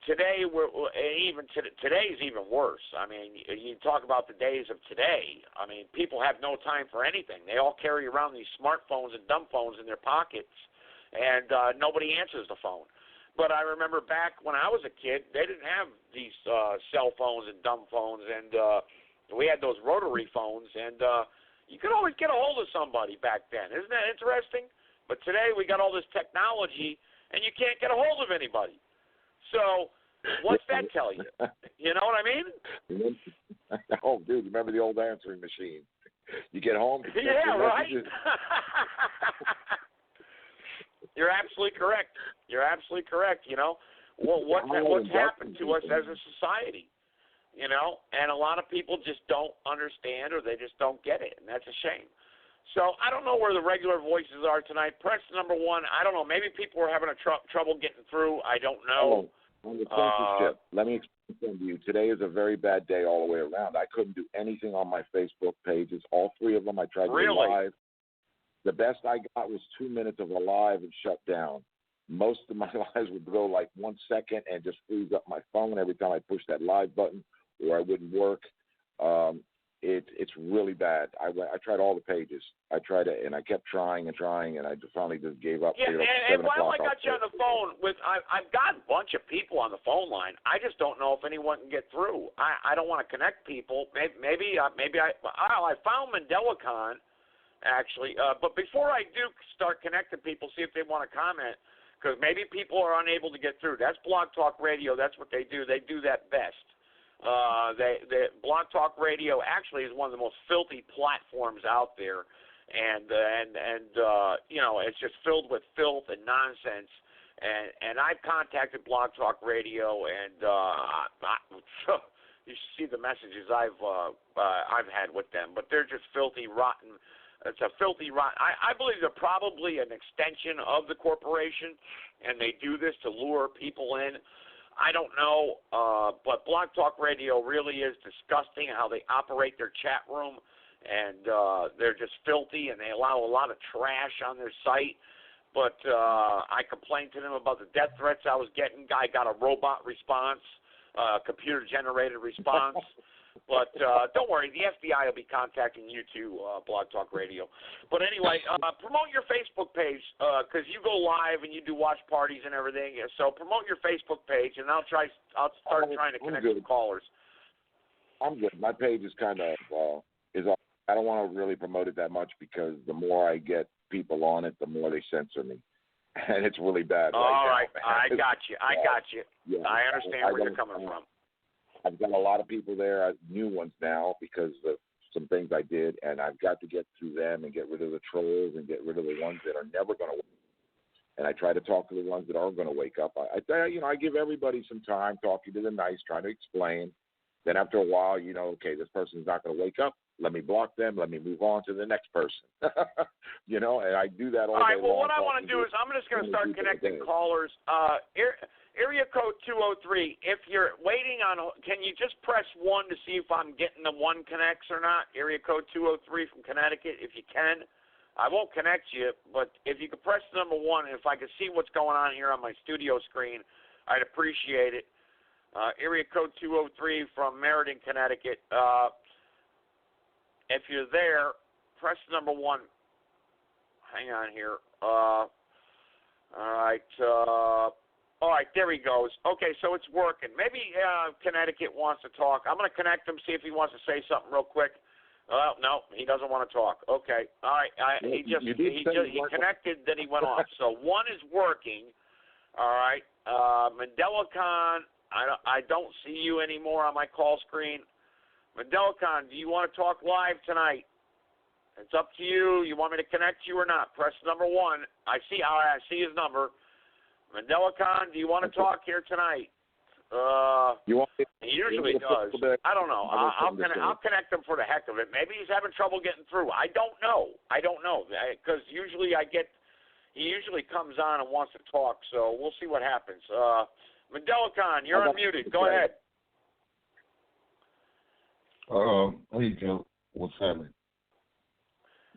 today today is even worse. I mean, you talk about the days of today. I mean, people have no time for anything. They all carry around these smartphones and dumb phones in their pockets, and nobody answers the phone. But I remember back when I was a kid, they didn't have these cell phones and dumb phones, and we had those rotary phones, and you could always get a hold of somebody back then. Isn't that interesting? But today we got all this technology, and you can't get a hold of anybody. So what's that tell you? You know what I mean? Oh, dude, remember the old answering machine? You get home. Yeah, right. You're absolutely correct. What's happened to us as a society? And a lot of people just don't understand, or they just don't get it, and that's a shame. So I don't know where the regular voices are tonight. Press number 1. I don't know. Maybe people were having trouble getting through. I don't know. On the censorship, let me explain to you. Today is a very bad day all the way around. I couldn't do anything on my Facebook pages. All 3 of them I tried to do live. The best I got was 2 minutes of a live and shut down. Most of my lives would go like 1 second and just freeze up my phone every time I push that live button, or I wouldn't work. It's really bad. I tried all the pages. I tried it, and I kept trying, and I finally just gave up. Yeah, and while I got you on the phone, I've got a bunch of people on the phone line. I just don't know if anyone can get through. I don't want to connect people. Maybe I found MandelaCon, actually. But before I do start connecting people, see if they want to comment, because maybe people are unable to get through. That's Blog Talk Radio. That's what they do. They do that best. Blog Talk Radio actually is one of the most filthy platforms out there, and you know, it's just filled with filth and nonsense. And I've contacted Blog Talk Radio, and you should see the messages I've had with them. But they're just filthy, rotten. It's a filthy, rotten. I believe they're probably an extension of the corporation, and they do this to lure people in. I don't know, but Blog Talk Radio really is disgusting how they operate their chat room, and they're just filthy, and they allow a lot of trash on their site. But I complained to them about the death threats I was getting. I got a robot response, computer-generated response. But don't worry, the FBI will be contacting you too, Blog Talk Radio. But anyway, promote your Facebook page because you go live and you do watch parties and everything. So promote your Facebook page, and I'll start trying to connect with callers. I'm good. My page is kind of I don't want to really promote it that much because the more I get people on it, the more they censor me, and it's really bad. All right, now. I got you. Yeah, I understand where you're coming from. I've got a lot of people there, new ones now, because of some things I did, and I've got to get through them and get rid of the trolls and get rid of the ones that are never going to wake up. And I try to talk to the ones that are going to wake up. I give everybody some time, talking to them nice, trying to explain. Then after a while, okay, this person's not going to wake up. Let me block them. Let me move on to the next person. And I do that all day long. All right, well, what I want to do is I'm just going to start connecting callers. Area code 203, if you're waiting on, can you just press 1 to see if I'm getting the 1 connects or not? Area code 203 from Connecticut, if you can. I won't connect you, but if you could press number 1, if I could see what's going on here on my studio screen, I'd appreciate it. Area code 203 from Meriden, Connecticut. If you're there, press number 1. Hang on here. All right. All right, there he goes. Okay, so it's working. Maybe Connecticut wants to talk. I'm going to connect him, see if he wants to say something real quick. No, he doesn't want to talk. Okay, all right. He connected, then he went off. So 1 is working. All right. MandelaCon, I don't see you anymore on my call screen. MandelaCon, do you want to talk live tonight? It's up to you. You want me to connect you or not? Press number 1. I see his number. MandelaCon, do you want to talk here tonight? He usually does. I don't know. I'll connect him for the heck of it. Maybe he's having trouble getting through. I don't know because usually he usually comes on and wants to talk. So we'll see what happens. MandelaCon, you're unmuted. Go ahead. Hey Joe, what's happening?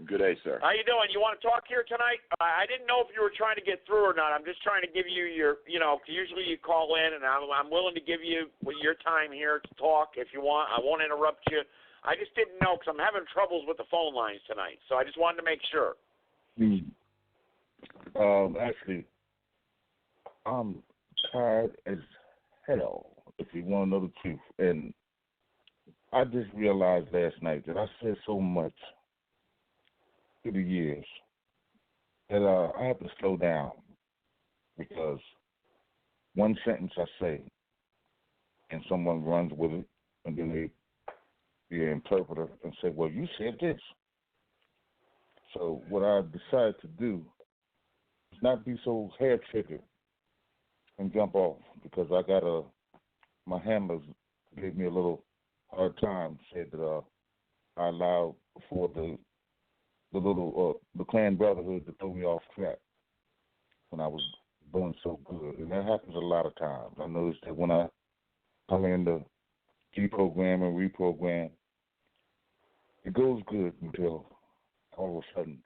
Good day, sir. How you doing? You want to talk here tonight? I didn't know if you were trying to get through or not. I'm just trying to give you your, usually you call in, and I'm willing to give you your time here to talk if you want. I won't interrupt you. I just didn't know because I'm having troubles with the phone lines tonight, so I just wanted to make sure. Actually, I'm tired as hell, if you want to know the truth. And I just realized last night that I said so much through the years that I have to slow down because one sentence I say and someone runs with it and then the interpreter and say, well, you said this. So what I decided to do is not be so hair-triggered and jump off because I got my handlers gave me a little hard time, said that I allowed for the the clan brotherhood that threw me off track when I was doing so good. And that happens a lot of times. I noticed that when I come in to deprogram and reprogram, it goes good until all of a sudden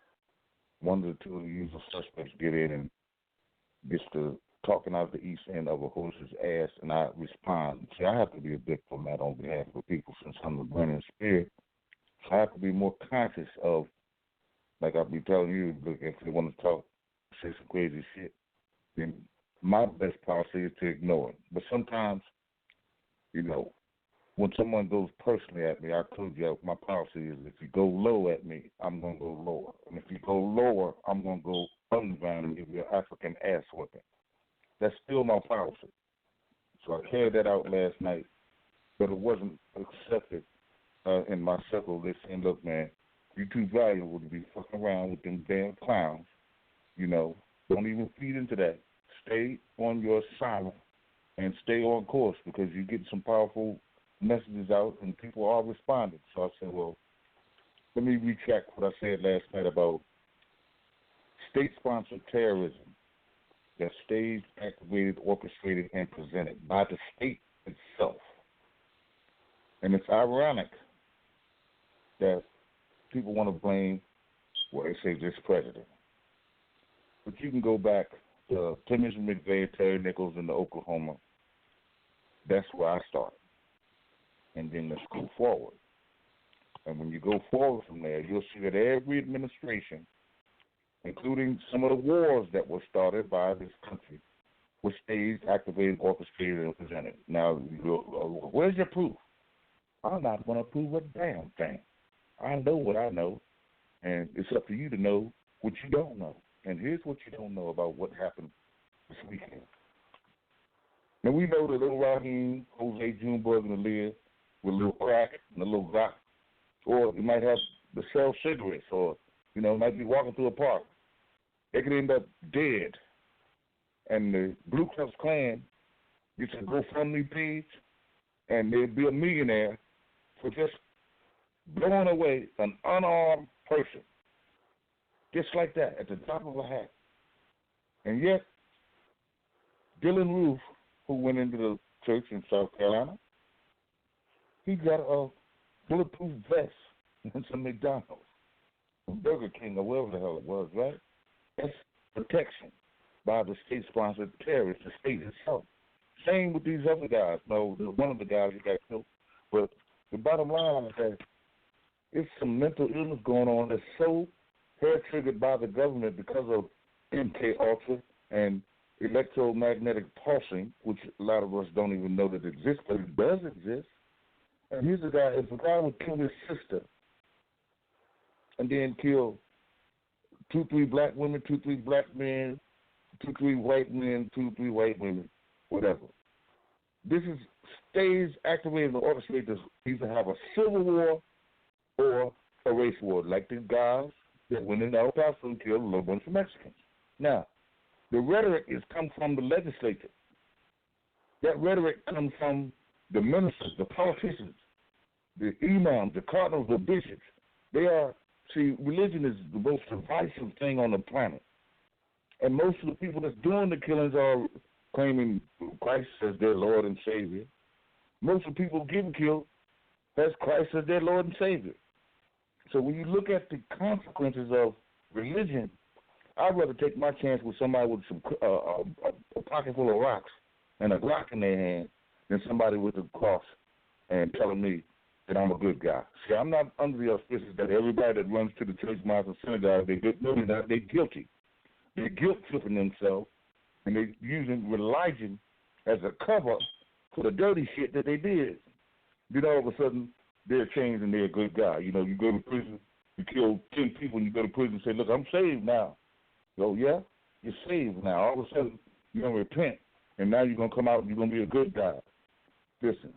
one of the two of the usual suspects get in and gets to talking out the east end of a horse's ass, and I respond. See, I have to be a diplomat on behalf of the people since I'm the burning spirit. So I have to be more conscious of, like I'll be telling you, look, if they want to talk, say some crazy shit, then my best policy is to ignore it. But sometimes, you know, when someone goes personally at me, I told you my policy is if you go low at me, I'm going to go lower. And if you go lower, I'm going to go underground and give you an African ass whipping. That's still my policy. So I carried that out last night, but it wasn't accepted in my circle. They saying, look, man, you're too valuable to be fucking around with them damn clowns. You know, don't even feed into that. Stay on your assignment and stay on course because you're getting some powerful messages out and people are responding. So I said, well, let me retract what I said last night about state-sponsored terrorism that's staged, activated, orchestrated, and presented by the state itself. And it's ironic that people want to blame, well, they say this president. But you can go back to Timothy McVeigh, Terry Nichols in the Oklahoma. That's where I started. And then let's go forward. And when you go forward from there, you'll see that every administration, including some of the wars that were started by this country, were staged, activated, orchestrated, and presented. Now, where's your proof? I'm not going to prove a damn thing. I know what I know, and it's up to you to know what you don't know. And here's what you don't know about what happened this weekend. Now, we know that little Raheem, Jose Junebug, and Aaliyah with a little crack and a little rock, or you might have the sell cigarettes, or, you know, might be walking through a park. They could end up dead. And the Blue Klux Klan gets a GoFundMe page, and they'd be a millionaire for just blowing away an unarmed person. Just like that, at the top of a hat. And yet, Dylan Roof, who went into the church in South Carolina, he got a bulletproof vest and some McDonald's, Burger King, or wherever the hell it was, right? That's protection by the state-sponsored terrorists, the state itself. Same with these other guys. No, one of the guys who got killed. But the bottom line is that it's some mental illness going on that's so hair-triggered by the government because of MK Ultra and electromagnetic pulsing, which a lot of us don't even know that exists, but it does exist. And here's a guy, if a guy would kill his sister and then kill 2-3 black women, 2-3 black men, 2-3 white men, 2-3 white women, whatever. This is stays activated in order to either have a civil war or a race war, like the guys that went in El Paso and killed a little bunch of Mexicans. Now, the rhetoric has come from the legislature. That rhetoric comes from the ministers, the politicians, the imams, the cardinals, the bishops. Religion is the most divisive thing on the planet. And most of the people that's doing the killings are claiming Christ as their Lord and Savior. Most of the people getting killed has Christ as their Lord and Savior. So when you look at the consequences of religion, I'd rather take my chance with somebody with some a pocket full of rocks and a Glock in their hand than somebody with a cross and telling me that I'm a good guy. See, I'm not under the auspices that everybody that runs to the church, mosque, and synagogue, they're guilty. They're guilt-tripping themselves, and they're using religion as a cover for the dirty shit that they did. Then all of a sudden, they're changed and they're a good guy. You know, you go to prison, you kill 10 people, and you go to prison and say, look, I'm saved now. Oh, yeah? You're saved now. All of a sudden, you're going to repent, and now you're going to come out and you're going to be a good guy. Listen,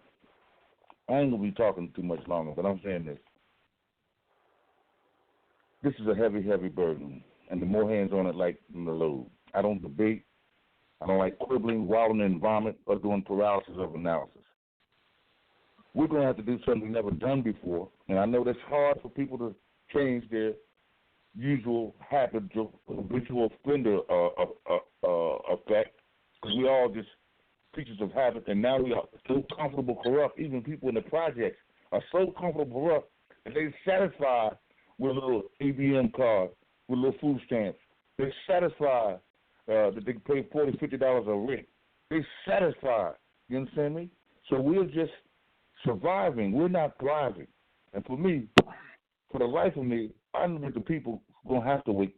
I ain't going to be talking too much longer, but I'm saying this. This is a heavy, heavy burden, and the more hands on it, like the load. I don't debate. I don't like quibbling, wallowing in vomit, or doing paralysis of analysis. We're going to have to do something we've never done before, and I know that's hard for people to change their usual habit of habitual offender effect, because we all just creatures of habit, and now we are so comfortable corrupt. Even people in the projects are so comfortable corrupt that they satisfy with a little ABM card, with little food stamps. They satisfy that they can pay $40, $50 a rent. They satisfy. You understand me? So we're just surviving. We're not thriving. And for me, for the life of me, I know that the people going to have to wait,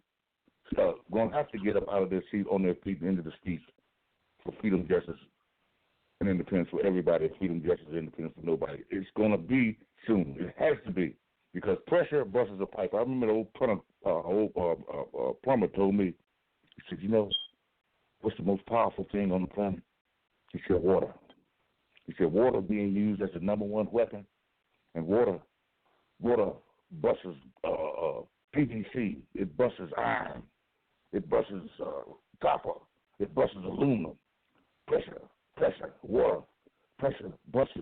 going to have to get up out of their seat, on their feet, into the streets for freedom, justice, and independence for everybody. Freedom, justice, and independence for nobody. It's going to be soon. It has to be, because pressure busts a pipe. I remember the old plumber told me, he said, you know, what's the most powerful thing on the planet? He said, water. He said, water being used as the number one weapon, and water busts PVC, it busts iron, it busts copper, it busts aluminum. Pressure, water, pressure busts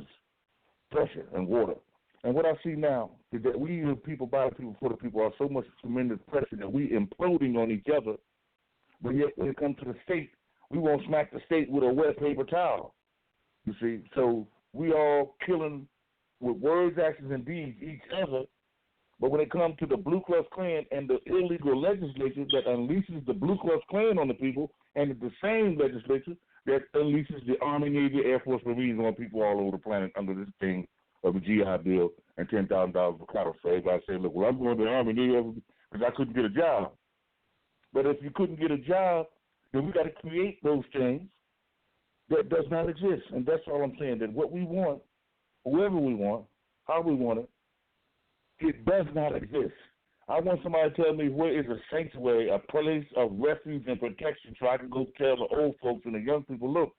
pressure and water. And what I see now is that we, the people, by the people, for the people, are so much tremendous pressure that we imploding on each other. But yet, when it comes to the state, we won't smack the state with a wet paper towel. You see, so we all killing with words, actions, and deeds each other. But when it comes to the Ku Klux Klan and the illegal legislature that unleashes the Ku Klux Klan on the people, and the same legislature that unleashes the Army, Navy, Air Force, Marines on people all over the planet under this thing of a GI Bill and $10,000 for cattle. So everybody say, look, well, I'm going to the Army, Navy, because I couldn't get a job. But if you couldn't get a job, then we got to create those things that does not exist. And that's all I'm saying, that what we want, whoever we want, how we want it, it does not exist. I want somebody to tell me where is a sanctuary, a place of refuge and protection, so I can go tell the old folks and the young people, look,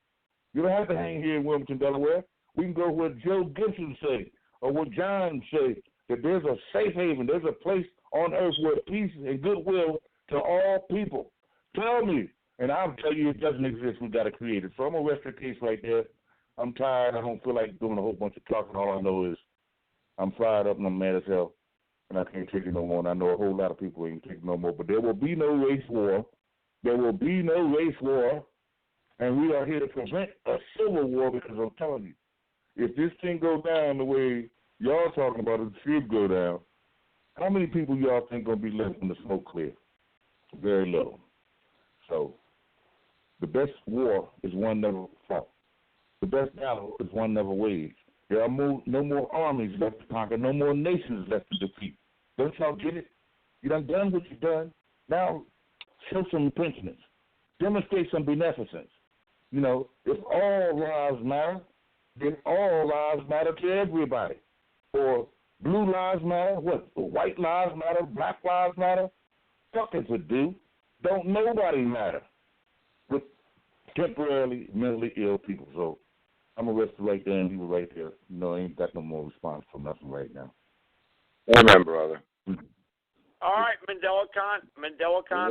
you don't have to hang here in Wilmington, Delaware. We can go where Joe Gibson say, or what John say, that there's a safe haven, there's a place on earth where peace and goodwill to all people. Tell me, and I'll tell you it doesn't exist. We got to create it. So I'm going to rest the case right there. I'm tired. I don't feel like doing a whole bunch of talking. All I know is I'm fired up and I'm mad as hell, and I can't take it no more. And I know a whole lot of people ain't take it no more. But there will be no race war. There will be no race war, and we are here to prevent a civil war, because I'm telling you, if this thing goes down the way y'all talking about it should go down, how many people y'all think going to be left when the smoke clear? Very little. So the best war is one never fought. The best battle is one never waged. There are no more armies left to conquer, no more nations left to defeat. Don't y'all get it? You done what you done. Now show some repentance. Demonstrate some beneficence. You know, if all lives matter, then all lives matter to everybody. Or blue lives matter, what? White lives matter, black lives matter. Fuck if it do. Don't nobody matter with temporarily mentally ill people. So I'm arrested right there and he was right there. You know, I ain't got no more response from nothing right now. Amen, brother. All right, Mandela Khan,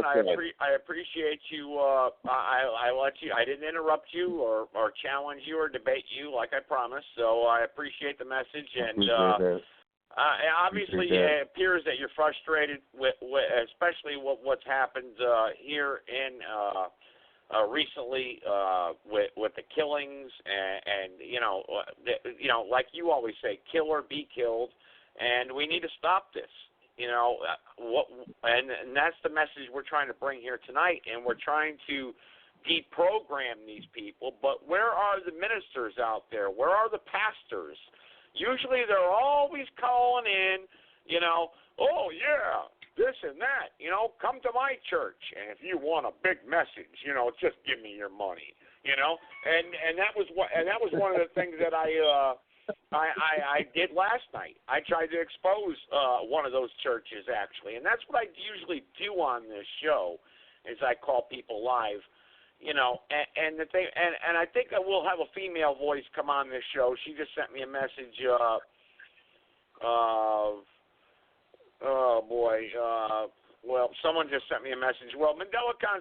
I appreciate you. I let you. I didn't interrupt you or challenge you or debate you like I promised. So I appreciate the message, and obviously it appears that you're frustrated with especially what's happened here in recently with the killings and you know, like you always say, kill or be killed, and we need to stop this. You know, and that's the message we're trying to bring here tonight, and we're trying to deprogram these people. But where are the ministers out there? Where are the pastors? Usually they're always calling in, you know, oh, yeah, this and that, you know, come to my church, and if you want a big message, you know, just give me your money, you know. And that was one of the things that I did last night. I tried to expose one of those churches, actually, and that's what I usually do on this show, is I call people live, you know, and the thing, and I think I will have a female voice come on this show. She just sent me a message. Well, someone just sent me a message. Well, Mandela Khan,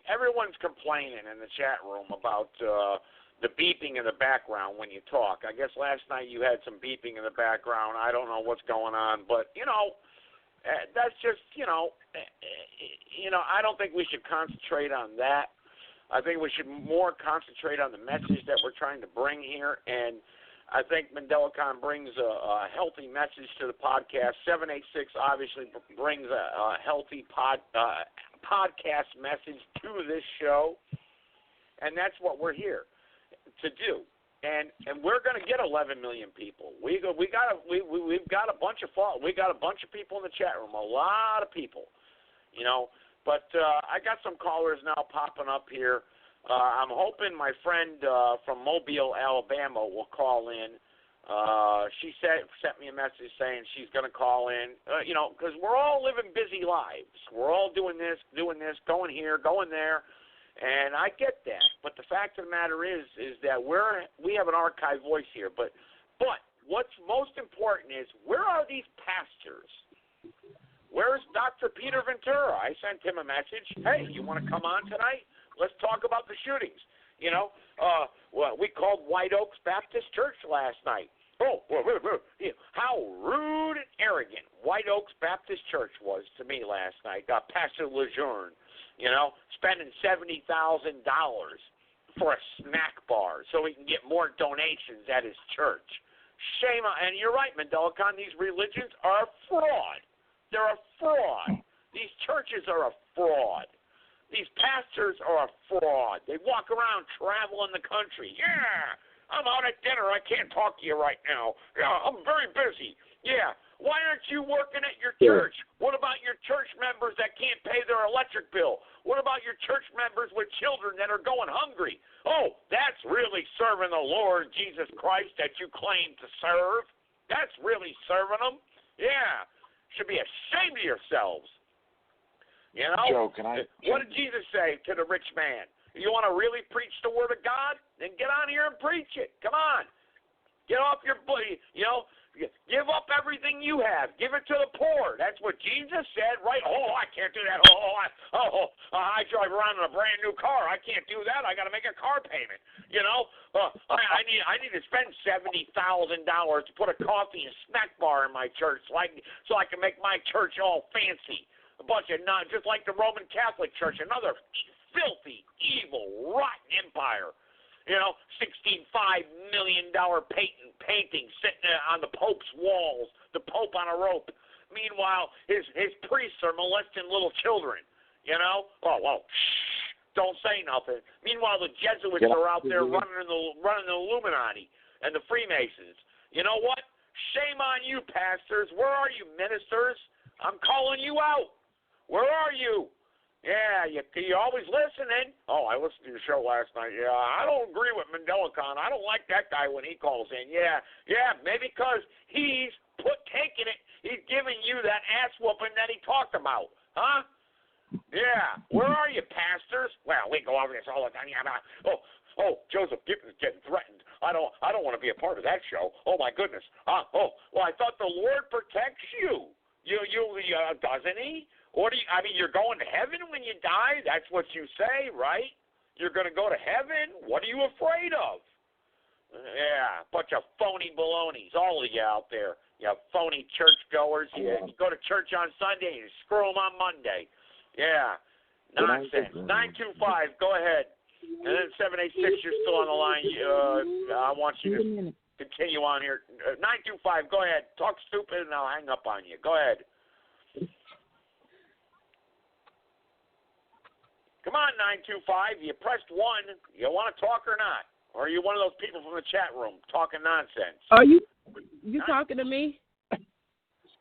everyone's complaining in the chat room about the beeping in the background when you talk. I guess last night you had some beeping in the background. I don't know what's going on, but, you know, That's just, I don't think we should concentrate on that. I think we should more concentrate on the message that we're trying to bring here, and I think MandelaCon brings a healthy message to the podcast. 786 obviously brings a healthy podcast message to this show, and that's what we're here to do. And we're going to get 11 million people. We've got a bunch of people in the chat room, a lot of people, But I got some callers now popping up here. I'm hoping my friend from Mobile, Alabama, will call in. She sent me a message saying she's going to call in. Because we're all living busy lives. We're all doing this, going here, going there. And I get that, but the fact of the matter is that we have an archive voice here. But what's most important is, where are these pastors? Where's Dr. Peter Ventura? I sent him a message. Hey, you want to come on tonight? Let's talk about the shootings. We called White Oaks Baptist Church last night. How rude and arrogant White Oaks Baptist Church was to me last night. Pastor Lejeune. Spending $70,000 for a snack bar so he can get more donations at his church. Shame on, and you're right, MandelaCon, these religions are a fraud. They're a fraud. These churches are a fraud. These pastors are a fraud. They walk around traveling the country. Yeah, I'm out at dinner. I can't talk to you right now. Yeah, I'm very busy. Yeah. Why aren't you working at your church? What about your church members that can't pay their electric bill? What about your church members with children that are going hungry? Oh, that's really serving the Lord Jesus Christ that you claim to serve. That's really serving them. Yeah. Should be ashamed of yourselves. Joe, What did Jesus say to the rich man? You want to really preach the word of God? Then get on here and preach it. Come on. Get off your, give up everything you have. Give it to the poor. That's what Jesus said, right? Oh, I can't do that. I drive around in a brand new car. I can't do that. I got to make a car payment. I need to spend $70,000 to put a coffee and snack bar in my church, so I can make my church all fancy. A bunch of just like the Roman Catholic Church, another filthy, evil, rotten empire. $16.5 million painting sitting on the Pope's walls, the Pope on a rope. Meanwhile, his priests are molesting little children. Don't say nothing. Meanwhile, the Jesuits are out there running the Illuminati and the Freemasons. You know what? Shame on you, pastors. Where are you, ministers? I'm calling you out. Where are you? Yeah, you always listening. Oh, I listened to your show last night. Yeah, I don't agree with MandelaCon. I don't like that guy when he calls in. Yeah, maybe because he's taking it. He's giving you that ass whooping that he talked about, huh? Yeah. Where are you, pastors? Well, we go over this all the time. Yeah, Joseph Gibson's getting threatened. I don't want to be a part of that show. Oh my goodness. Well, I thought the Lord protects you. Doesn't he? You're going to heaven when you die? That's what you say, right? You're going to go to heaven? What are you afraid of? Yeah, bunch of phony balonies, all of you out there. You phony churchgoers. You go to church on Sunday and you screw them on Monday. Yeah, nonsense. 925, go ahead. And then 786, you're still on the line. I want you to continue on here. 925, go ahead. Talk stupid and I'll hang up on you. Go ahead. Come on, 925. You pressed 1. You want to talk or not? Or are you one of those people from the chat room talking nonsense? Are you talking to me?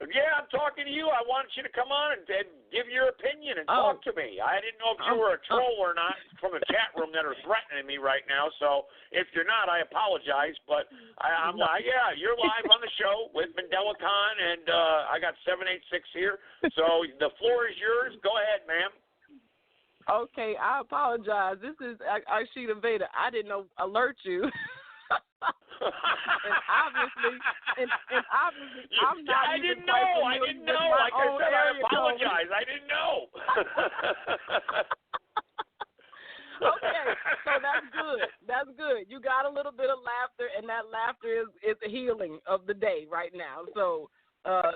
Yeah, I'm talking to you. I want you to come on and give your opinion and talk to me. I didn't know if you were a troll or not from the chat room that are threatening me right now. So if you're not, I apologize. But you're live on the show with MandelaCon, and I got 786 here. So the floor is yours. Go ahead, ma'am. Okay, I apologize. This is Arshita Vader. I didn't alert you. and obviously, I'm not. I didn't know. Like I said, I apologize. I didn't know. Okay, so that's good. You got a little bit of laughter, and that laughter is the healing of the day right now. So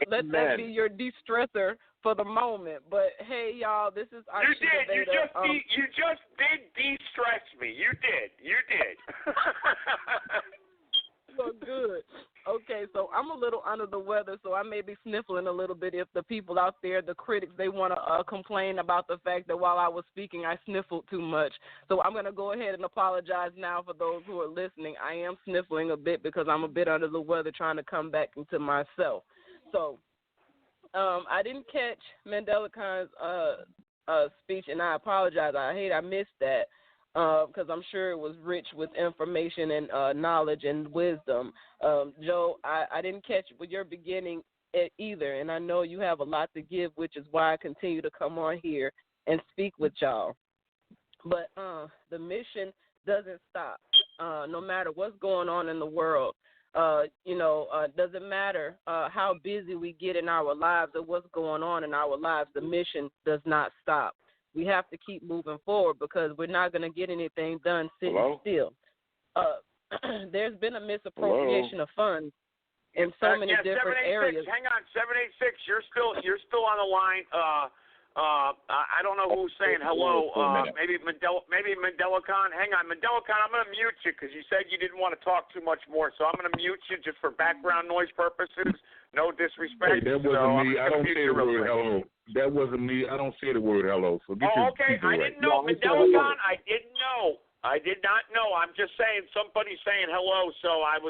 let that be your de-stressor for the moment. But hey, y'all, this is you did. You just did de-stress me. You did. So good. Okay, so I'm a little under the weather, so I may be sniffling a little bit if the people out there, the critics, they want to complain about the fact that while I was speaking, I sniffled too much. So I'm going to go ahead and apologize now for those who are listening. I am sniffling a bit because I'm a bit under the weather trying to come back into myself. So I didn't catch Mandela Khan's speech, and I apologize. I missed that. Because I'm sure it was rich with information and knowledge and wisdom. Joe, I didn't catch with your beginning either, and I know you have a lot to give, which is why I continue to come on here and speak with y'all. But the mission doesn't stop, no matter what's going on in the world. Doesn't matter how busy we get in our lives or what's going on in our lives, the mission does not stop. We have to keep moving forward because we're not going to get anything done sitting still. There's been a misappropriation of funds in so many different areas. Hang on, 786. You're still on the line. I don't know who's saying hello. Maybe Mandela Khan. Hang on, Mandela Khan. I'm going to mute you because you said you didn't want to talk too much more. So I'm going to mute you just for background noise purposes. No disrespect. Hey, that wasn't me. I don't say the word hello. That wasn't me. I don't say the word hello. So okay. I didn't know, Mandela Khan. I didn't know. I did not know. I'm just saying somebody's saying hello. So I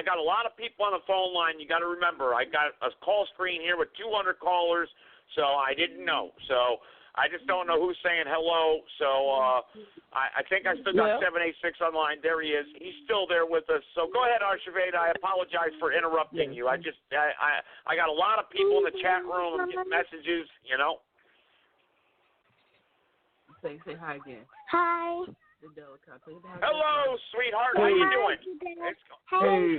got a lot of people on the phone line. You got to remember, I got a call screen here with 200 callers. So I didn't know. So I just don't know who's saying hello. So I think I still got 786 online. There he is. He's still there with us. So go ahead, Archivade. I apologize for interrupting you. I got a lot of people in the chat room and messages, Say hi again. Hi. Hello, sweetheart. How you doing? Hey.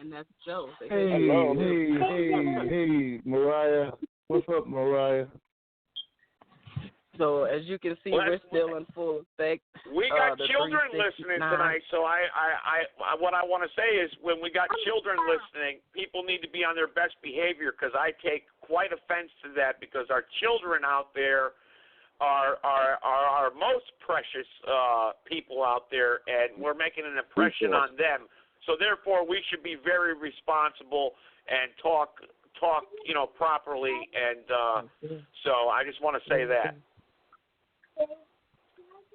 And that's Joe. Hey, Mariah. What's up, Mariah? So as you can see, we're still in full effect. We got children listening tonight, so what I want to say is when we got children listening, people need to be on their best behavior because I take quite offense to that because our children out there are our most precious people out there, and we're making an impression on them. So therefore, we should be very responsible and talk properly. And so I just want to say that.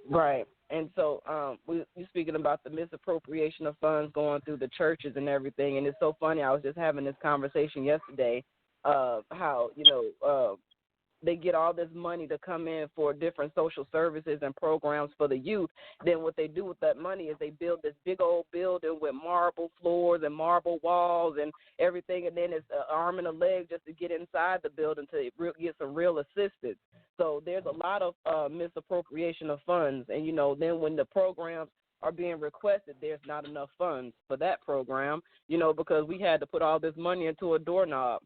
Right. And so you're speaking about the misappropriation of funds going through the churches and everything. And it's so funny. I was just having this conversation yesterday of how, they get all this money to come in for different social services and programs for the youth. Then what they do with that money is they build this big old building with marble floors and marble walls and everything, and then it's an arm and a leg just to get inside the building to get some real assistance. So there's a lot of misappropriation of funds, and, then when the programs are being requested, there's not enough funds for that program, because we had to put all this money into a doorknob.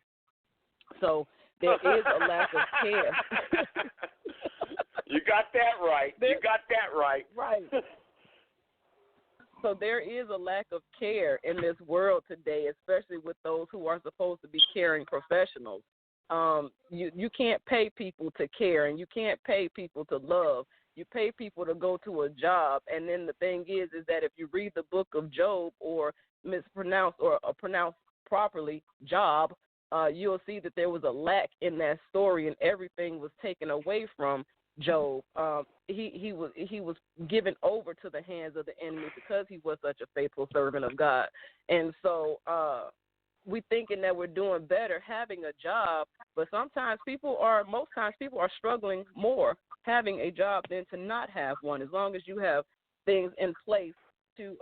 So there is a lack of care. You got that right. Right. So there is a lack of care in this world today, especially with those who are supposed to be caring professionals. You can't pay people to care, and you can't pay people to love. You pay people to go to a job, and then the thing is that if you read the book of Job or mispronounce or pronounce properly, Job, you'll see that there was a lack in that story, and everything was taken away from Job. He was given over to the hands of the enemy because he was such a faithful servant of God. And so we thinking that we're doing better having a job, but most times people are struggling more having a job than to not have one, as long as you have things in place to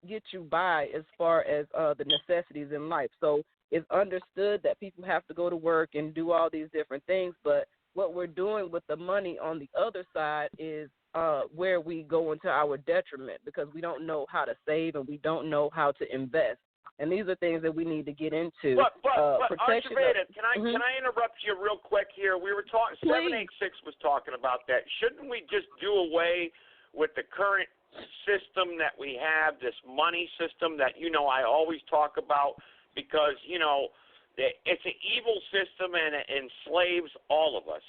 get you by as far as the necessities in life. So it's understood that people have to go to work and do all these different things, but what we're doing with the money on the other side is where we go into our detriment because we don't know how to save and we don't know how to invest. And these are things that we need to get into. But Archivade, can I interrupt you real quick here? We were talking. 786 was talking about that. Shouldn't we just do away with the current system that we have, this money system that, I always talk about because, it's an evil system and it enslaves all of us,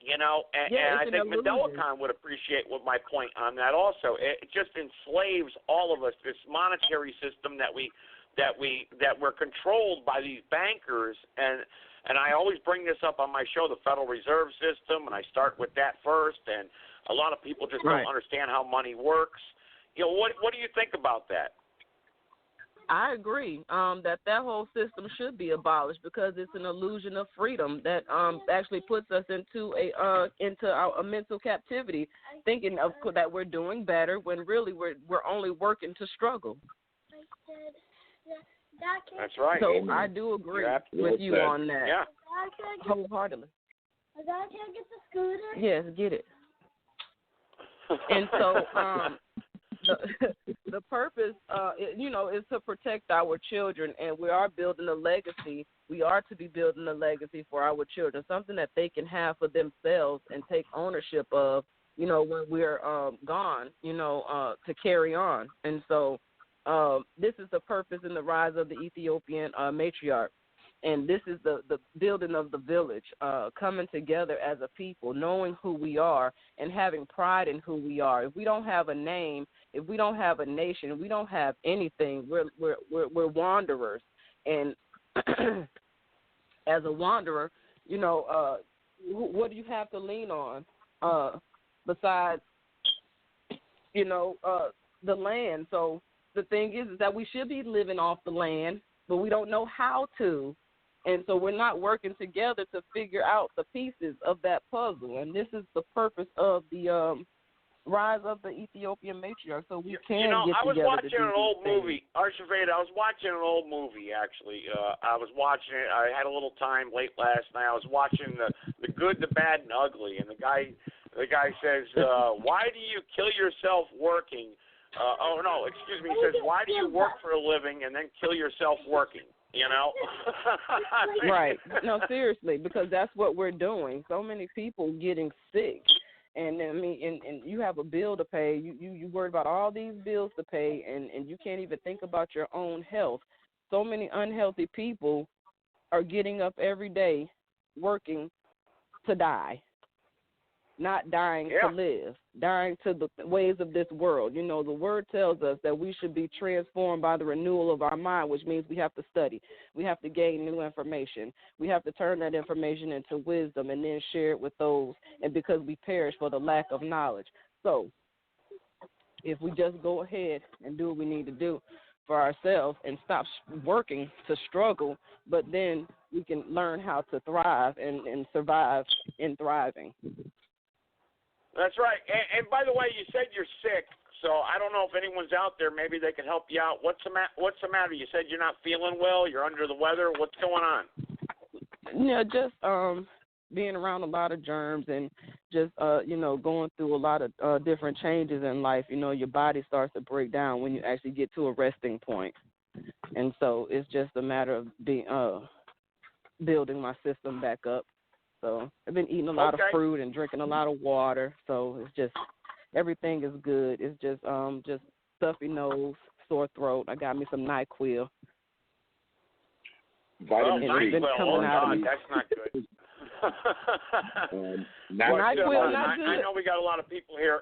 and I think Mandela would appreciate my point on that also. It just enslaves all of us, this monetary system that we're controlled by these bankers, and I always bring this up on my show, the Federal Reserve System, and I start with that first, and a lot of people just don't understand how money works. What do you think about that? I agree that whole system should be abolished because it's an illusion of freedom that actually puts us into a mental captivity, thinking that we're doing better when really we're only working to struggle. That's right. So I do agree with you on that. Yeah. Wholeheartedly. Can I get the scooter? Yes, get it. And so the purpose, is to protect our children, and we are building a legacy. We are to be building a legacy for our children, something that they can have for themselves and take ownership of, when we're gone, to carry on. And so this is the purpose and the rise of the Ethiopian matriarch. And this is the building of the village, coming together as a people, knowing who we are and having pride in who we are. If we don't have a name, if we don't have a nation, if we don't have anything, we're wanderers. And as a wanderer, what do you have to lean on besides, the land? So the thing is that we should be living off the land, but we don't know how to. And so we're not working together to figure out the pieces of that puzzle. And this is the purpose of the rise of the Ethiopian matriarch, so we can get together. I was watching an old movie, Archiveda. I was watching an old movie, actually. I was watching it. I had a little time late last night. I was watching the Good, the Bad, and Ugly. And the guy says, why do you kill yourself working? He says, why do you work for a living and then kill yourself working? Right. No, seriously, because that's what we're doing. So many people getting sick. And and you have a bill to pay. You worry about all these bills to pay, and you can't even think about your own health. So many unhealthy people are getting up every day working to die, not dying to live, dying to the ways of this world. The word tells us that we should be transformed by the renewal of our mind, which means we have to study. We have to gain new information. We have to turn that information into wisdom and then share it with those, and because we perish for the lack of knowledge. So if we just go ahead and do what we need to do for ourselves and stop working to struggle, but then we can learn how to thrive and survive in thriving. That's right. And by the way, you said you're sick, so I don't know if anyone's out there. Maybe they can help you out. What's the matter? You said you're not feeling well. You're under the weather. What's going on? Just being around a lot of germs and just going through a lot of different changes in life. Your body starts to break down when you actually get to a resting point, and so it's just a matter of building my system back up. So I've been eating a lot of fruit and drinking a lot of water. So it's just everything is good. It's just stuffy nose, sore throat. I got me some NyQuil. Vitamin C. That's not good. NyQuil not good. I know we got a lot of people here.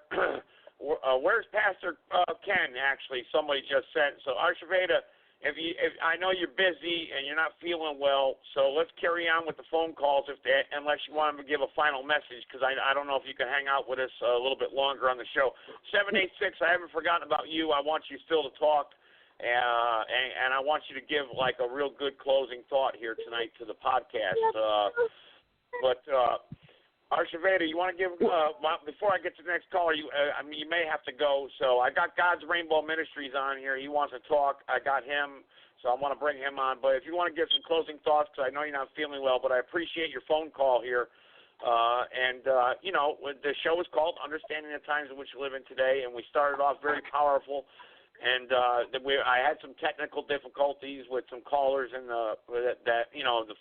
Where's Pastor Ken? Actually, somebody just said. So Archiveda, if I know you're busy and you're not feeling well, so let's carry on with the phone calls unless you want to give a final message, because I don't know if you can hang out with us a little bit longer on the show. 786, I haven't forgotten about you. I want you still to talk, and I want you to give like a real good closing thought here tonight to the podcast. Archiveda, you want to give before I get to the next caller? You may have to go. So I got God's Rainbow Ministries on here. He wants to talk. I got him, so I want to bring him on. But if you want to give some closing thoughts, because I know you're not feeling well, but I appreciate your phone call here. The show is called Understanding the Times in Which We Live in Today, and we started off very powerful. And I had some technical difficulties with some callers, and the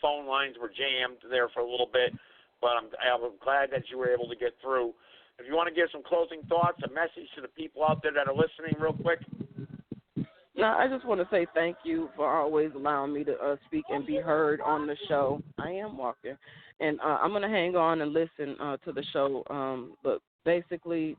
phone lines were jammed there for a little bit. But I'm glad that you were able to get through. if you want to give some closing thoughts, a message to the people out there that are listening real quick. No, I just want to say thank you for always allowing me to speak and be heard on the show. I am walking, and I'm going to hang on and listen to the show. But basically,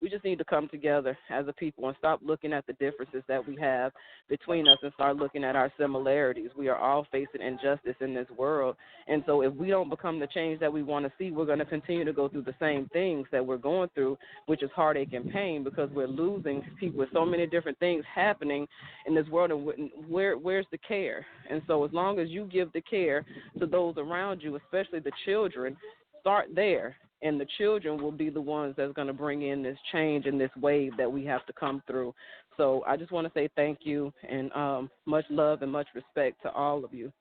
we just need to come together as a people and stop looking at the differences that we have between us and start looking at our similarities. We are all facing injustice in this world. And so if we don't become the change that we want to see, we're going to continue to go through the same things that we're going through, which is heartache and pain, because we're losing people with so many different things happening in this world. And where's the care? And so as long as you give the care to those around you, especially the children, start there. And the children will be the ones that's going to bring in this change and this wave that we have to come through. So I just want to say thank you and much love and much respect to all of you.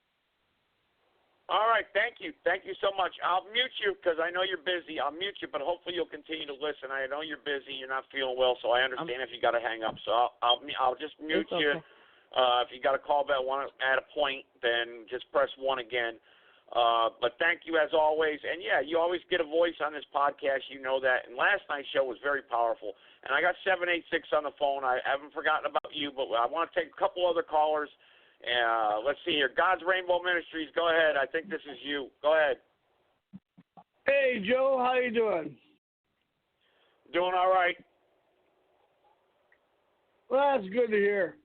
All right, thank you. Thank you so much. I'll mute you because I know you're busy. I'll mute you, but hopefully you'll continue to listen. I know you're busy. You're not feeling well, so I understand if you got to hang up. So I'll just mute you. If you got a call back at a point, then just press 1 again. But thank you as always. And, yeah, you always get a voice on this podcast. You know that. And last night's show was very powerful. And I got 786 on the phone. I haven't forgotten about you, but I want to take a couple other callers. Let's see here. God's Rainbow Ministries, go ahead. I think this is you. Go ahead. Hey, Joe. How you doing? Doing all right. Well, that's good to hear.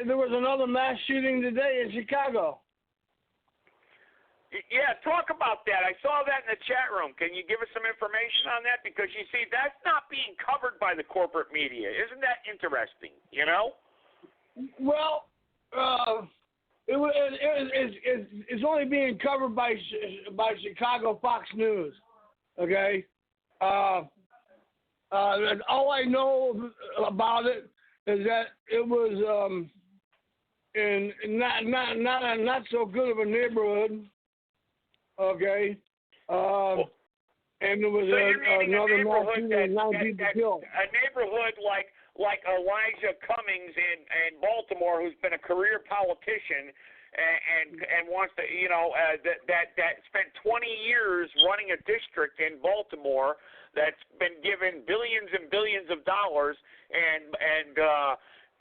There was another mass shooting today in Chicago. Yeah, talk about that. I saw that in the chat room. Can you give us some information on that? Because, you see, that's not being covered by the corporate media. Isn't that interesting, you know? Well, it's only being covered by Chicago Fox News, okay? All I know about it is that it was in not so good of a neighborhood, okay, and there was another mass shooting, 9 people killed. A neighborhood like Elijah Cummings in Baltimore, who's been a career politician and wants to, that spent 20 years running a district in Baltimore that's been given billions and billions of dollars, and then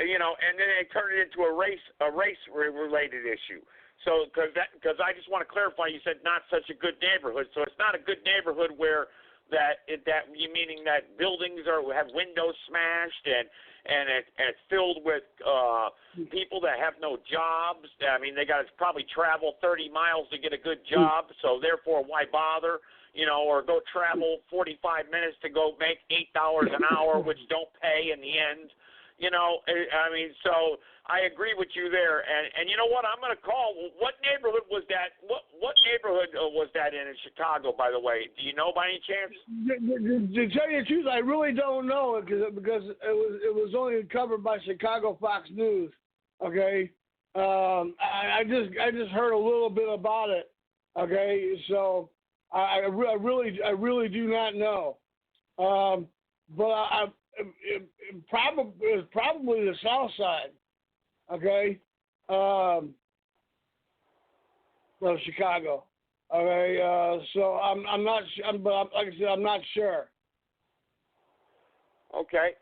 they turned it into a race-related issue. So, because I just want to clarify, you said not such a good neighborhood. So it's not a good neighborhood where you meaning that buildings have windows smashed and it's filled with people that have no jobs. I mean, they got to probably travel 30 miles to get a good job. So therefore, why bother? Or go travel 45 minutes to go make $8 an hour, which don't pay in the end. So I agree with you there. And you know what? I'm going to call. What neighborhood was that? What neighborhood was that in Chicago, by the way? Do you know by any chance? To tell you the truth, I really don't know because it was only covered by Chicago Fox News. Okay, I just heard a little bit about it. Okay, so I really do not know. But it was probably the South Side. Okay, of Chicago. Okay, so I'm not. But like I said, I'm not sure. Okay.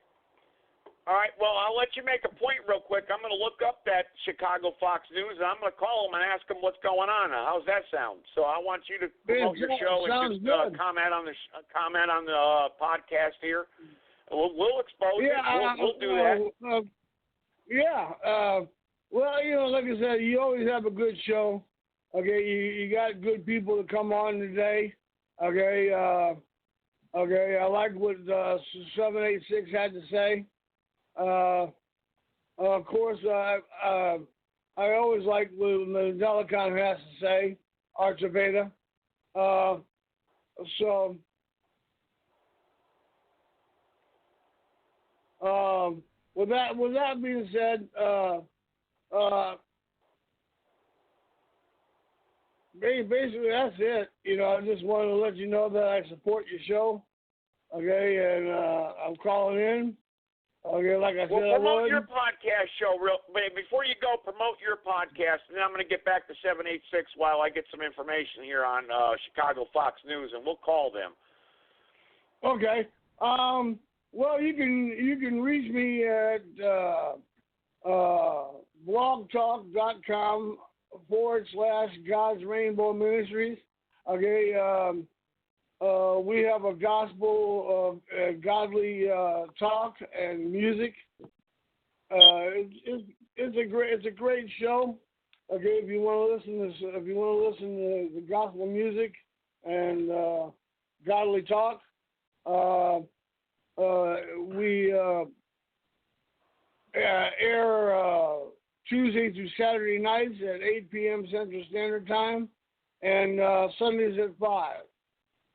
All right. Well, I'll let you make a point real quick. I'm going to look up that Chicago Fox News, and I'm going to call them and ask them what's going on. How's that sound? So I want you to promote your show and just comment on the podcast here. We'll expose it. We'll do that. Well, like I said, you always have a good show. Okay, you got good people to come on today. Okay, I like what 786 had to say. Of course, I always like what Delicon has to say, Archiveda. With that being said, basically that's it. I just wanted to let you know that I support your show. Okay, and I'm calling in. Okay, like I said, Well, I promote would. your podcast show before you go. Promote your podcast, and then I'm going to get back to 786 while I get some information here on Chicago Fox News, and we'll call them. Okay. Well, you can reach me at blogtalk.com/God's Rainbow Ministries. Okay. We have a gospel of godly talk and music. It's a great show. Okay, if you want to listen to the gospel music and godly talk, we air Tuesday through Saturday nights at 8 p.m. Central Standard Time, and Sundays at 5.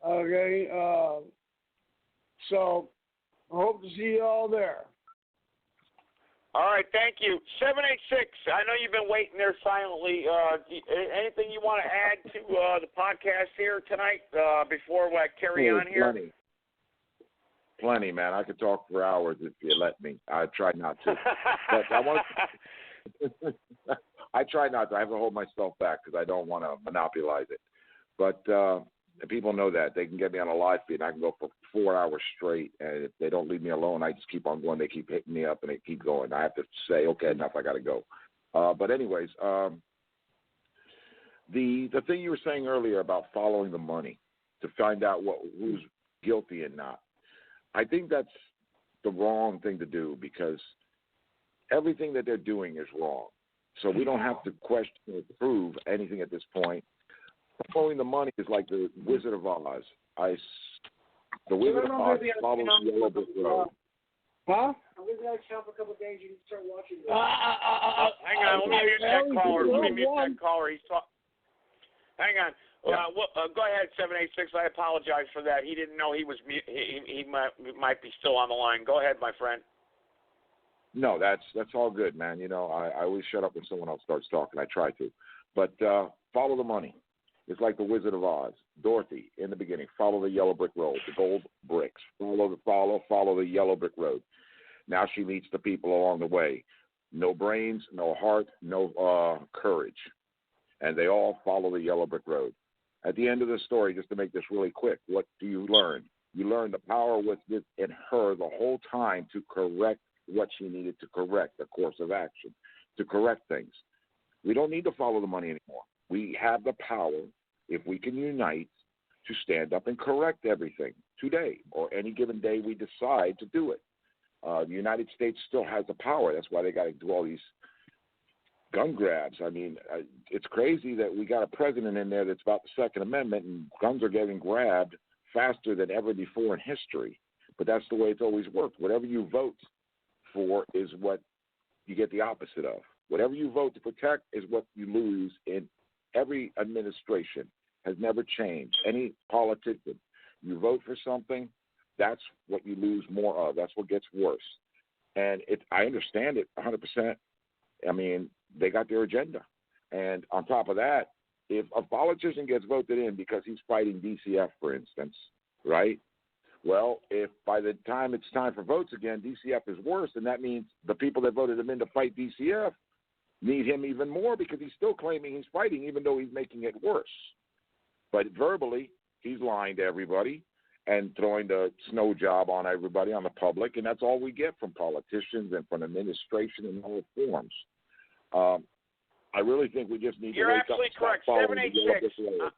Okay, so I hope to see you all there. All right, thank you. 786, I know you've been waiting there silently. Anything you want to add to the podcast here tonight before I carry on here? Plenty, man. I could talk for hours if you let me. I try not to. But I want to. I try not to. I have to hold myself back because I don't want to monopolize it. But people know that. They can get me on a live feed, and I can go for 4 hours straight. And if they don't leave me alone, I just keep on going. They keep hitting me up, and they keep going. I have to say, okay, enough. I got to go. But anyways, the thing you were saying earlier about following the money to find out who's guilty and not, I think that's the wrong thing to do because everything that they're doing is wrong. So we don't have to question or prove anything at this point. Following the money is like the Wizard of Oz. The Wizard of Oz follows the yellow brick road. Huh? I'm going to count for a couple of days. You can start watching. Hang on, let me mute that caller. He's talking. Hang on. Go ahead, 786. I apologize for that. He didn't know he was. He might be still on the line. Go ahead, my friend. No, that's all good, man. You know, I always shut up when someone else starts talking. I try to, but follow the money. It's like the Wizard of Oz. Dorothy in the beginning. Follow the yellow brick road, the gold bricks. Follow the yellow brick road. Now she meets the people along the way. No brains, no heart, no courage, and they all follow the yellow brick road. At the end of the story, just to make this really quick, what do you learn? You learn the power was in her the whole time to correct what she needed to correct, the course of action, to correct things. We don't need to follow the money anymore. We have the power, if we can unite, to stand up and correct everything today or any given day we decide to do it. The United States still has the power. That's why they got to do all these gun grabs. I mean, it's crazy that we got a president in there that's about the Second Amendment, and guns are getting grabbed faster than ever before in history. But that's the way it's always worked. Whatever you vote for is what you get the opposite of. Whatever you vote to protect is what you lose in every administration. Has never changed. Any politician, you vote for something, that's what you lose more of. That's what gets worse. And I understand it 100%. I mean, they got their agenda. And on top of that, if a politician gets voted in because he's fighting DCF, for instance, right? Well, if by the time it's time for votes again, DCF is worse, then that means the people that voted him in to fight DCF need him even more because he's still claiming he's fighting even though he's making it worse. But verbally, he's lying to everybody and throwing the snow job on everybody, on the public, and that's all we get from politicians and from administration in all forms. I really think we just need to wake up and stop following the yellow brick road.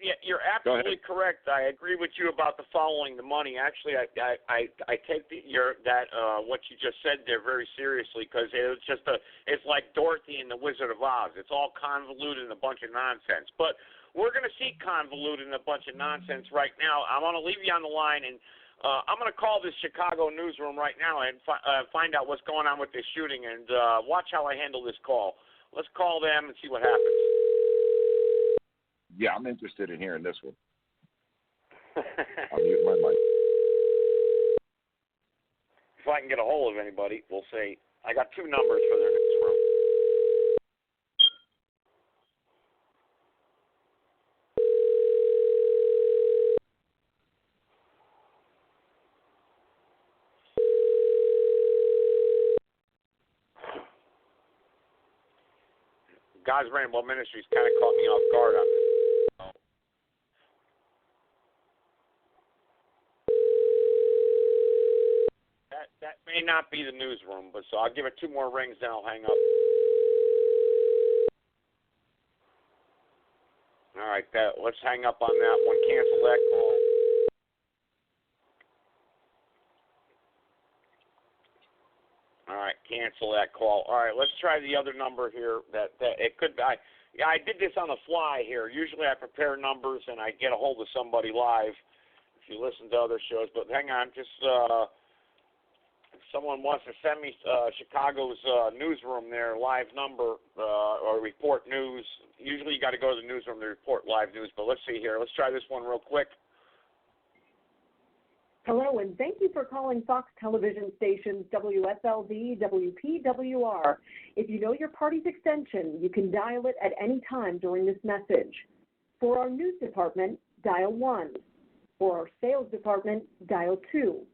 Yeah, you're absolutely correct. I agree with you about the following the money. Actually, I take what you just said there very seriously because it's like Dorothy and the Wizard of Oz. It's all convoluted and a bunch of nonsense. But we're going to see convoluted and a bunch of nonsense right now. I want to leave you on the line, and I'm going to call this Chicago newsroom right now and find out what's going on with this shooting, and watch how I handle this call. Let's call them and see what happens. Yeah, I'm interested in hearing this one. I'll mute my mic. If I can get a hold of anybody, we'll say I got two numbers for their newsroom. God's Rainbow Ministries kind of caught me off guard on this. That may not be the newsroom, but so I'll give it 2 more rings, then I'll hang up. All right, let's hang up on that one. Cancel that call. All right, cancel that call. All right, let's try the other number here. That it could be. I did this on the fly here. Usually I prepare numbers and I get a hold of somebody live. If you listen to other shows, but hang on, just if someone wants to send me Chicago's newsroom their live number or report news. Usually you got to go to the newsroom to report live news. But let's see here. Let's try this one real quick. Hello, and thank you for calling Fox television stations WSLD, WPWR. If you know your party's extension, you can dial it at any time during this message. For our news department, dial 1. For our sales department, dial 2.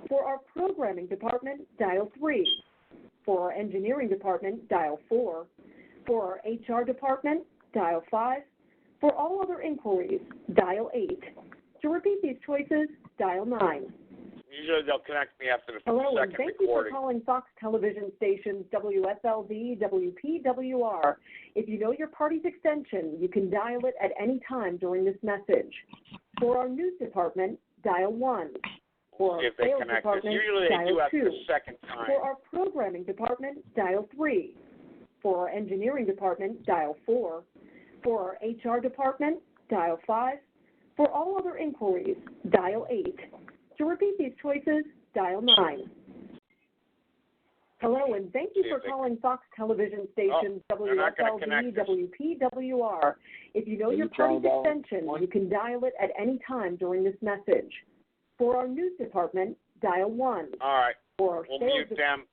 For our programming department, dial 3. For our engineering department, dial 4. For our HR department, dial 5. For all other inquiries, dial 8. To repeat these choices, dial 9. Usually they'll connect me after the Hello, second and thank recording. you for calling Fox television stations WSLD, WPWR. If you know your party's extension, you can dial it at any time during this message. For our news department, dial 1. For our See if they sales connect us. department, Usually they do dial after 2. the second time. For our programming department, dial 3. For our engineering department, dial 4. For our HR department, dial 5. For all other inquiries, dial 8. To repeat these choices, dial 9. Hello, and thank you for calling Fox television stations WSLD, WPWR. If you know your party's extension, you can dial it at any time during this message. For our news department, dial 1. All right. For our we'll sales mute them.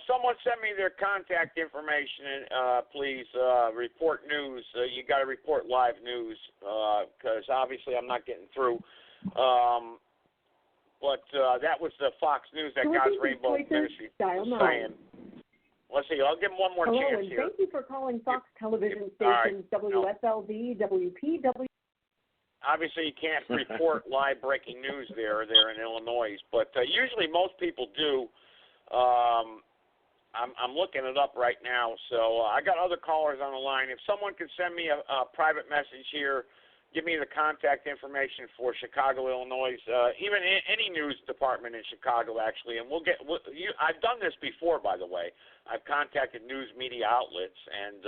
Someone send me their contact information, please. Report news. You got to report live news because obviously I'm not getting through. But that was the Fox News that God's Rainbow Ministry was saying. Let's see. I'll give them one more Hello, chance and here. thank you for calling Fox television stations WSLD, WPW. Obviously, you can't report live breaking news there in Illinois, but usually most people do. I'm looking it up right now, so I got other callers on the line. If someone could send me a private message here, give me the contact information for Chicago, Illinois, even any news department in Chicago, actually, and I've done this before, by the way. I've contacted news media outlets, and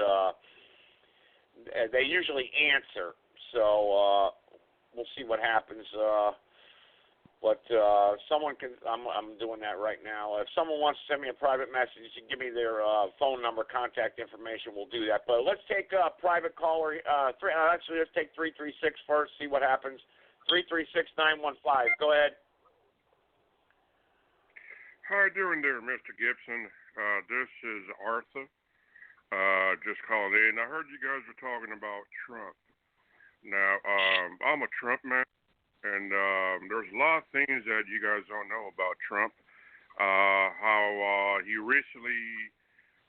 they usually answer, so we'll see what happens. But someone can. I'm doing that right now. If someone wants to send me a private message, you can give me their phone number, contact information. We'll do that. But let's take a private caller. Actually, let's take 336 first. See what happens. 336-915. Go ahead. How you doing there, Mr. Gibson? This is Arthur. Just calling in. I heard you guys were talking about Trump. Now, I'm a Trump man. And there's a lot of things that you guys don't know about Trump. How he recently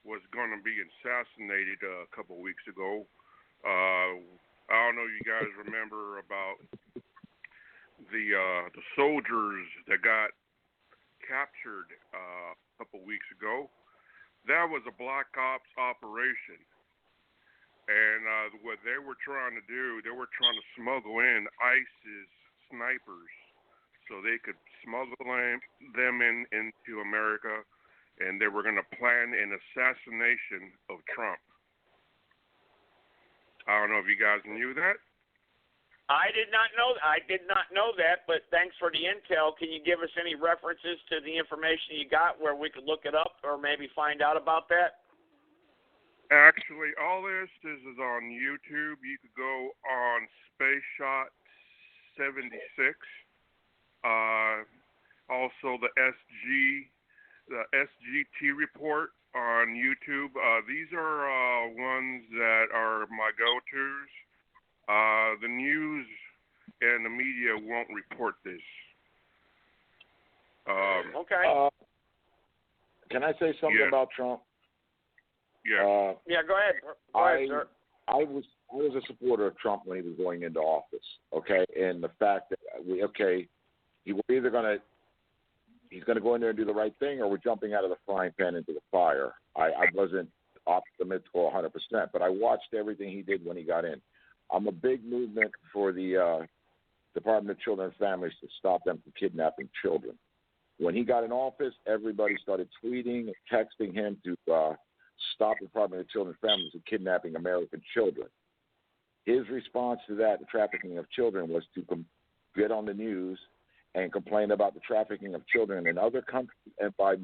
was going to be assassinated a couple of weeks ago. I don't know if you guys remember about the soldiers that got captured a couple of weeks ago. That was a Black Ops operation. And what they were trying to do, they were trying to smuggle in ISIS snipers so they could smuggle them into America, and they were going to plan an assassination of Trump. I don't know if you guys knew that. I did not know that, but thanks for the intel. Can you give us any references to the information you got where we could look it up or maybe find out about that? Actually, all this is on YouTube. You could go on Space Shot 76, also the SGT report on YouTube. These are ones that are my go-tos. The news and the media won't report this. Okay. Can I say something about Trump? Yeah. Yeah, go ahead. Go ahead, sir. I was a supporter of Trump when he was going into office, okay? And the fact that we're either going to he's going to go in there and do the right thing, or we're jumping out of the frying pan into the fire. I wasn't optimistic 100%, but I watched everything he did when he got in. I'm a big movement for the Department of Children and Families to stop them from kidnapping children. When he got in office, everybody started tweeting and texting him to stop the Department of Children and Families from kidnapping American children. His response to that, the trafficking of children, was to get on the news and complain about the trafficking of children in other countries and by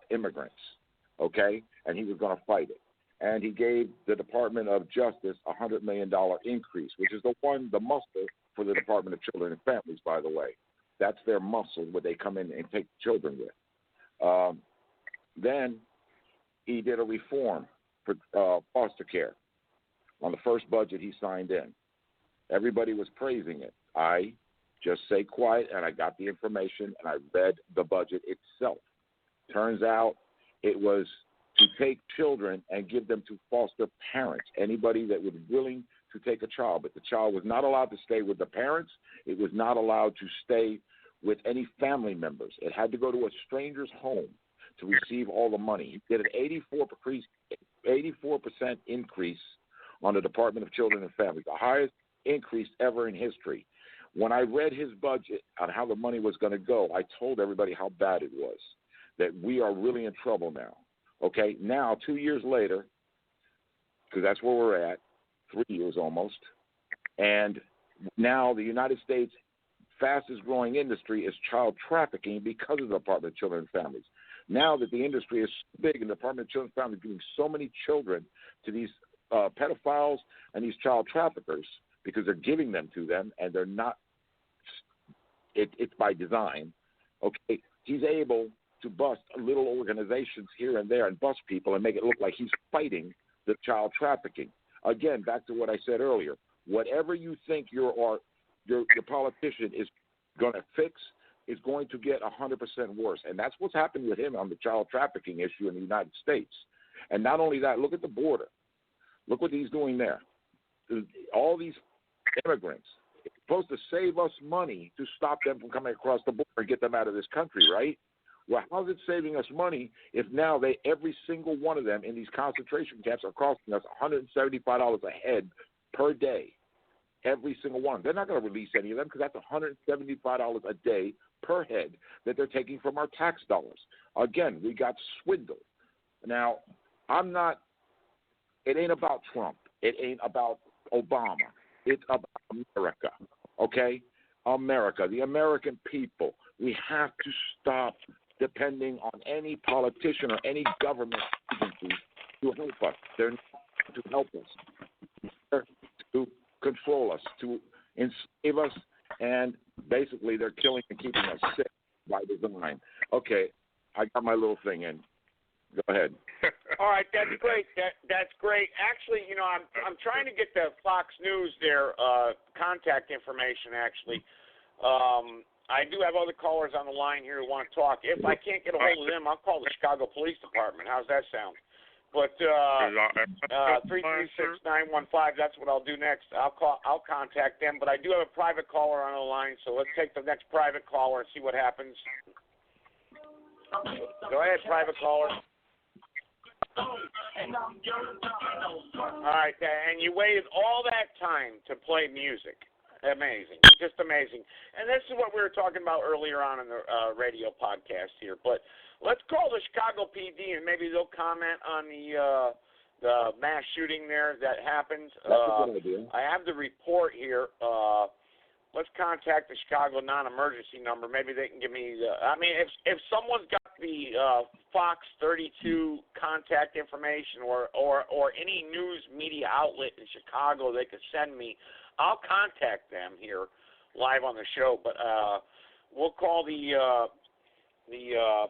immigrants, okay? And he was going to fight it. And he gave the Department of Justice a $100 million increase, which is the muscle for the Department of Children and Families, by the way. That's their muscle where they come in and take children with. Then he did a reform for foster care on the first budget he signed in. Everybody was praising it. I just stay quiet, and I got the information, and I read the budget itself. Turns out it was to take children and give them to foster parents, anybody that was willing to take a child. But the child was not allowed to stay with the parents. It was not allowed to stay with any family members. It had to go to a stranger's home to receive all the money. He did an 84% increase on the Department of Children and Families, the highest increase ever in history. When I read his budget on how the money was going to go, I told everybody how bad it was, that we are really in trouble now. Okay, now 2 years later, because that's where we're at, 3 years almost, and now the United States' fastest growing industry is child trafficking because of the Department of Children and Families. Now that the industry is so big and the Department of Children and Families is giving so many children to these pedophiles and these child traffickers because they're giving them to them and they're not, it's by design, okay, he's able to bust little organizations here and there and bust people and make it look like he's fighting the child trafficking. Again, back to what I said earlier, whatever you think your politician is going to fix is going to get 100% worse. And that's what's happened with him on the child trafficking issue in the United States. And not only that, look at the border. Look what he's doing there. All these immigrants, it's supposed to save us money to stop them from coming across the border and get them out of this country, right? Well, how's it saving us money if now every single one of them in these concentration camps are costing us $175 a head per day? Every single one. They're not going to release any of them because that's $175 a day per head that they're taking from our tax dollars. Again, we got swindled. Now, it ain't about Trump. It ain't about Obama. It's about America, okay? America, the American people. We have to stop depending on any politician or any government agency to help us. They're not to help us. They're to control us, to enslave us, and basically they're killing and keeping us sick by design. Okay, I got my little thing in. Go ahead. All right, that's great. That's great. Actually, I'm trying to get the Fox News their contact information. Actually, I do have other callers on the line here who want to talk. If I can't get a hold of them, I'll call the Chicago Police Department. How's that sound? But 336-915. That's what I'll do next. I'll contact them. But I do have a private caller on the line, so let's take the next private caller and see what happens. Go ahead, private caller. All right, and you waited all that time to play music. Amazing, just amazing. And this is what we were talking about earlier on in the radio podcast here. But let's call the Chicago PD and maybe they'll comment on the mass shooting there that happened. That's a good idea. I have the report here. Let's contact the Chicago non-emergency number. Maybe they can give me if someone's got the Fox 32 contact information or any news media outlet in Chicago they could send me, I'll contact them here live on the show. But we'll call the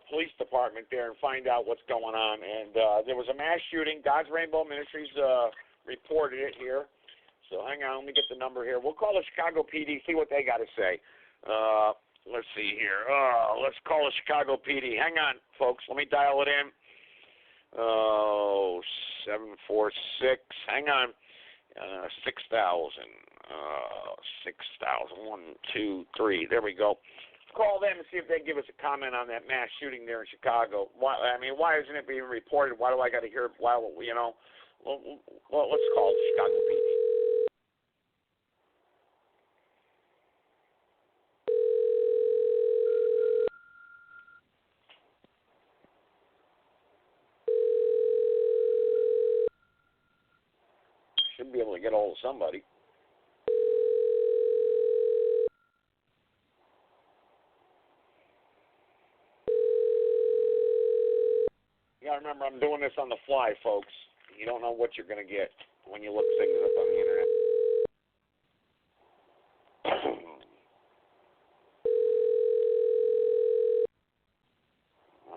police department there and find out what's going on. And there was a mass shooting. God's Rainbow Ministries reported it here. So hang on, let me get the number here. We'll call the Chicago PD, see what they got to say. Let's see here. Let's call the Chicago PD. Hang on, folks. Let me dial it in. Oh, 746. Hang on. 6,000. 6,000. 1, 2, 3. There we go. Call them and see if they give us a comment on that mass shooting there in Chicago. Why isn't it being reported? Why do I got to hear it? Why, Well, let's call the Chicago PD. Should be able to get hold of somebody. You gotta remember, I'm doing this on the fly, folks. You don't know what you're gonna get when you look things up on the internet.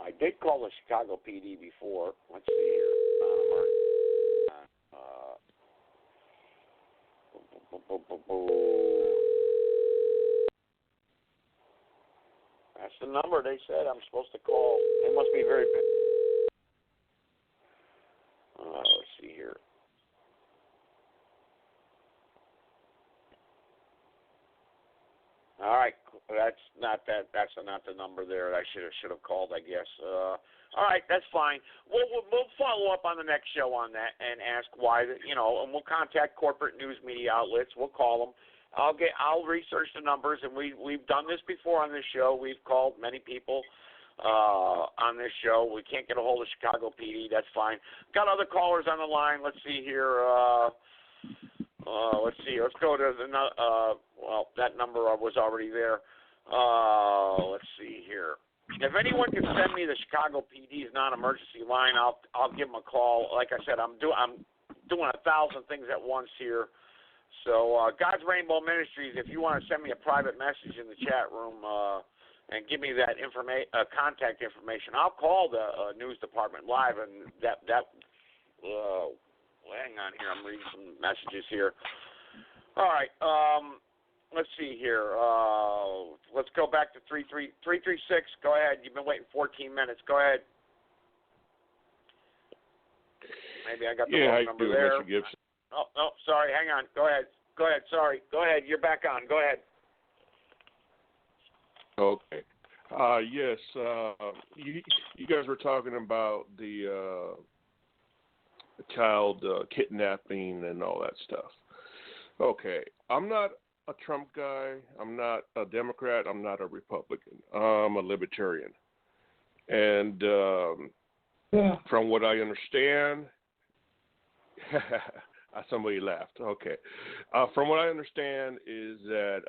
I did call the Chicago PD before. Let's see here. That's the number they said I'm supposed to call. They must be very busy. Let's see here. All right, that's not the number there. I should have called, I guess. All right, that's fine. We'll follow up on the next show on that and ask why, and we'll contact corporate news media outlets. We'll call them. I'll research the numbers, and we've done this before on this show. We've called many people on this show. We can't get a hold of Chicago PD. That's fine. Got other callers on the line. Let's see here. Let's see. Let's go to that number was already there. Let's see here. If anyone can send me the Chicago PD's non-emergency line, I'll give them a call. Like I said, I'm doing 1,000 things at once here. So God's Rainbow Ministries, if you want to send me a private message in the chat room and give me that contact information, I'll call the news department live. And hang on here, I'm reading some messages here. All right, let's see here. Let's go back to 336. Go ahead. You've been waiting 14 minutes. Go ahead. Maybe I got the wrong number there. Mr. Gibson. Oh, no, sorry. Hang on. Go ahead. Sorry. Go ahead. You're back on. Go ahead. Okay. Yes. You guys were talking about the child kidnapping and all that stuff. Okay. I'm not a Trump guy. I'm not a Democrat. I'm not a Republican. I'm a libertarian. And from what I understand, somebody laughed. Okay. From what I understand is that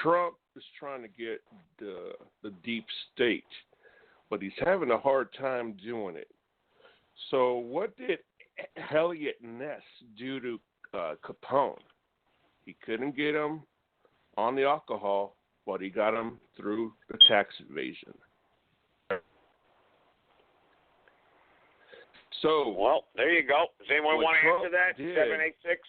Trump is trying to get the deep state, but he's having a hard time doing it. So what did Elliot Ness do to Capone? He couldn't get him on the alcohol, but he got him through the tax evasion. So, well, there you go. Does anyone want to answer that? 786.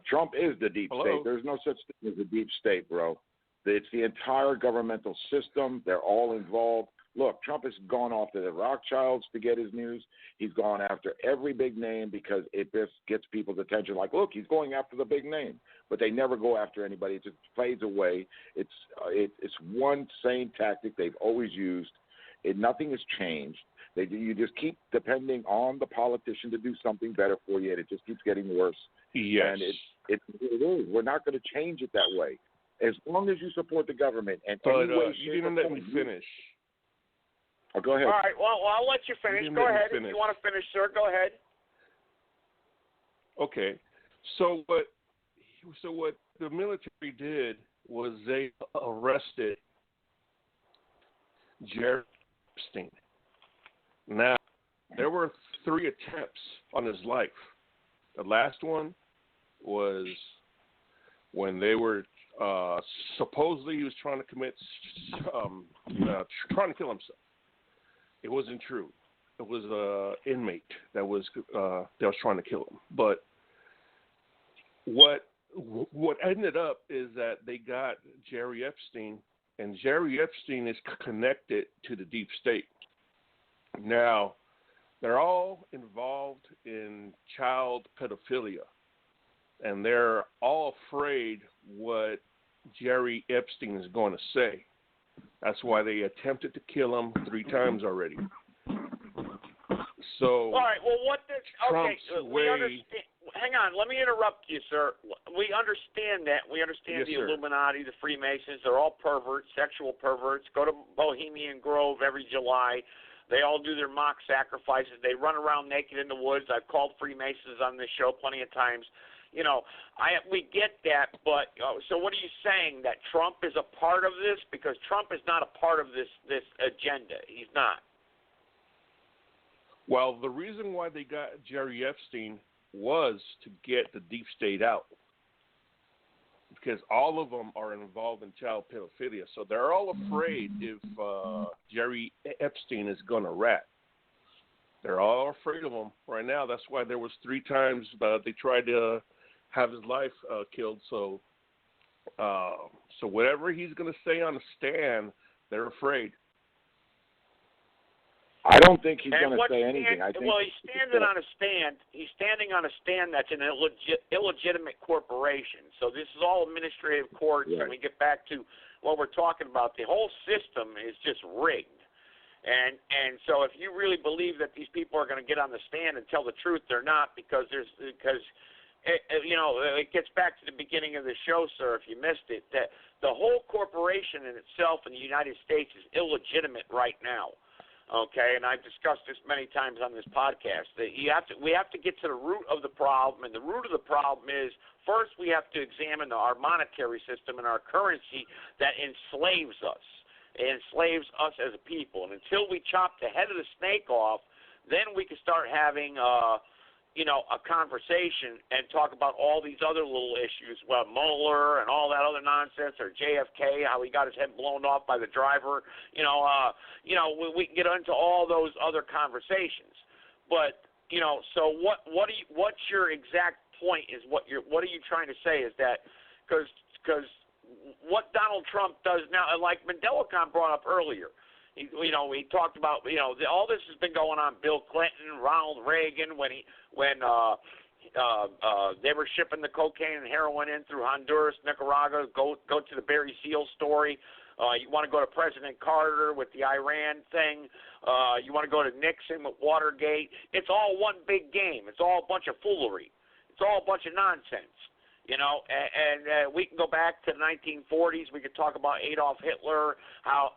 Trump is the deep state. There's no such thing as a deep state, bro. It's the entire governmental system. They're all involved. Look, Trump has gone after the Rothschilds to get his news. He's gone after every big name because it just gets people's attention. Like, look, he's going after the big name, but they never go after anybody. It just fades away. It's one same tactic they've always used. Nothing has changed. You just keep depending on the politician to do something better for you, and it just keeps getting worse. Yes. And it is. We're not going to change it that way. As long as you support the government and any way, you didn't let me finish. Oh, go ahead. All right. Well, I'll let you finish. Go ahead. If you want to finish, sir, go ahead. Okay. So what the military did was they arrested Jerry Epstein. Now, there were 3 attempts on his life. The last one was when they were supposedly he was trying to commit, trying to kill himself. It wasn't true. It was an inmate that was trying to kill him. But what ended up is that they got Jerry Epstein, and Jerry Epstein is connected to the deep state. Now, they're all involved in child pedophilia, and they're all afraid what Jerry Epstein is going to say. That's why they attempted to kill him 3 times already. So, all right. Well, what does Trump's we understand? Hang on. Let me interrupt you, sir. We understand that. We understand Yes, the sir. Illuminati, the Freemasons. They're all perverts, sexual perverts. Go to Bohemian Grove every July. They all do their mock sacrifices. They run around naked in the woods. I've called Freemasons on this show plenty of times. You know, we get that, but so what are you saying, that Trump is a part of this? Because Trump is not a part of this agenda. He's not. well, the reason why they got Jerry Epstein was to get the deep state out, because all of them are involved in child pedophilia. So they're all afraid if Jerry Epstein is going to rat. They're all afraid of him right now. That's why there was 3 times they tried to have his life killed. So whatever he's going to say on the stand, they're afraid. I don't think he's And going to what's say anything. I think well, he's standing on a stand. He's standing on a stand that's an illegitimate corporation. So this is all administrative courts, Right. and we get back to what we're talking about. The whole system is just rigged. And so if you really believe that these people are going to get on the stand and tell the truth, they're not, because it gets back to the beginning of the show, sir, if you missed it, that the whole corporation in itself in the United States is illegitimate right now. Okay, and I've discussed this many times on this podcast. That we have to get to the root of the problem, and the root of the problem is, first we have to examine our monetary system and our currency that enslaves us. It enslaves us as a people, and until we chop the head of the snake off, then we can start having a conversation and talk about all these other little issues, well, Mueller and all that other nonsense, or JFK, how he got his head blown off by the driver. We can get into all those other conversations. But so what's your exact point? Is what are you trying to say? Is that because what Donald Trump does now, like Mendelicon brought up earlier. He talked about, all this has been going on. Bill Clinton, Ronald Reagan, when they were shipping the cocaine and heroin in through Honduras, Nicaragua. Go to the Barry Seal story. You want to go to President Carter with the Iran thing. You want to go to Nixon with Watergate. It's all one big game. It's all a bunch of foolery. It's all a bunch of nonsense. And we can go back to the 1940s. We could talk about Adolf Hitler, how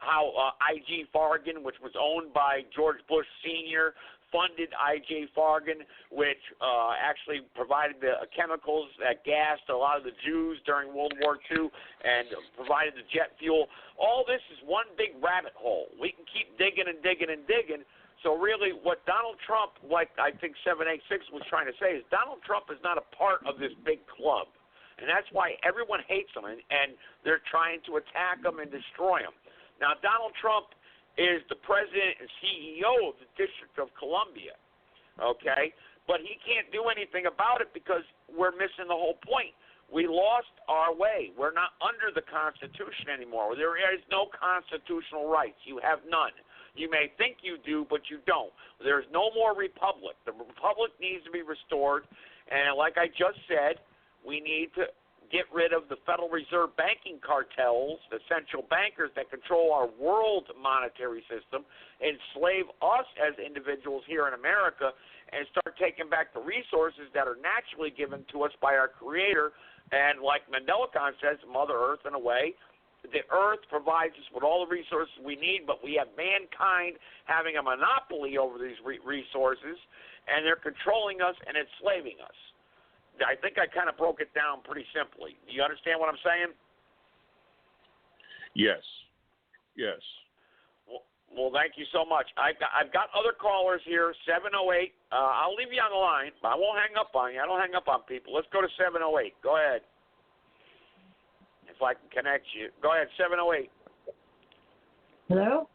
I.G. Fargen, which was owned by George Bush Sr., funded I.G. Fargen, which actually provided the chemicals that gassed a lot of the Jews during World War II and provided the jet fuel. All this is one big rabbit hole. We can keep digging and digging and digging. So really what Donald Trump, like I think 786 was trying to say, is Donald Trump is not a part of this big club. And that's why everyone hates him, and they're trying to attack him and destroy him. Now, Donald Trump is the president and CEO of the District of Columbia, okay? But he can't do anything about it because we're missing the whole point. We lost our way. We're not under the Constitution anymore. There is no constitutional rights. You have none. You may think you do, but you don't. There's no more republic. The republic needs to be restored, and like I just said, we need to get rid of the Federal Reserve banking cartels, the central bankers that control our world monetary system, enslave us as individuals here in America, and start taking back the resources that are naturally given to us by our Creator. And like Mendelicon says, Mother Earth in a way, the Earth provides us with all the resources we need, but we have mankind having a monopoly over these resources, and they're controlling us and enslaving us. I think I kind of broke it down pretty simply. Do you understand what I'm saying? Yes. Yes. Well, thank you so much. I've got other callers here, 708. I'll leave you on the line, but I won't hang up on you. I don't hang up on people. Let's go to 708. Go ahead. If I can connect you. Go ahead, 708. Hello?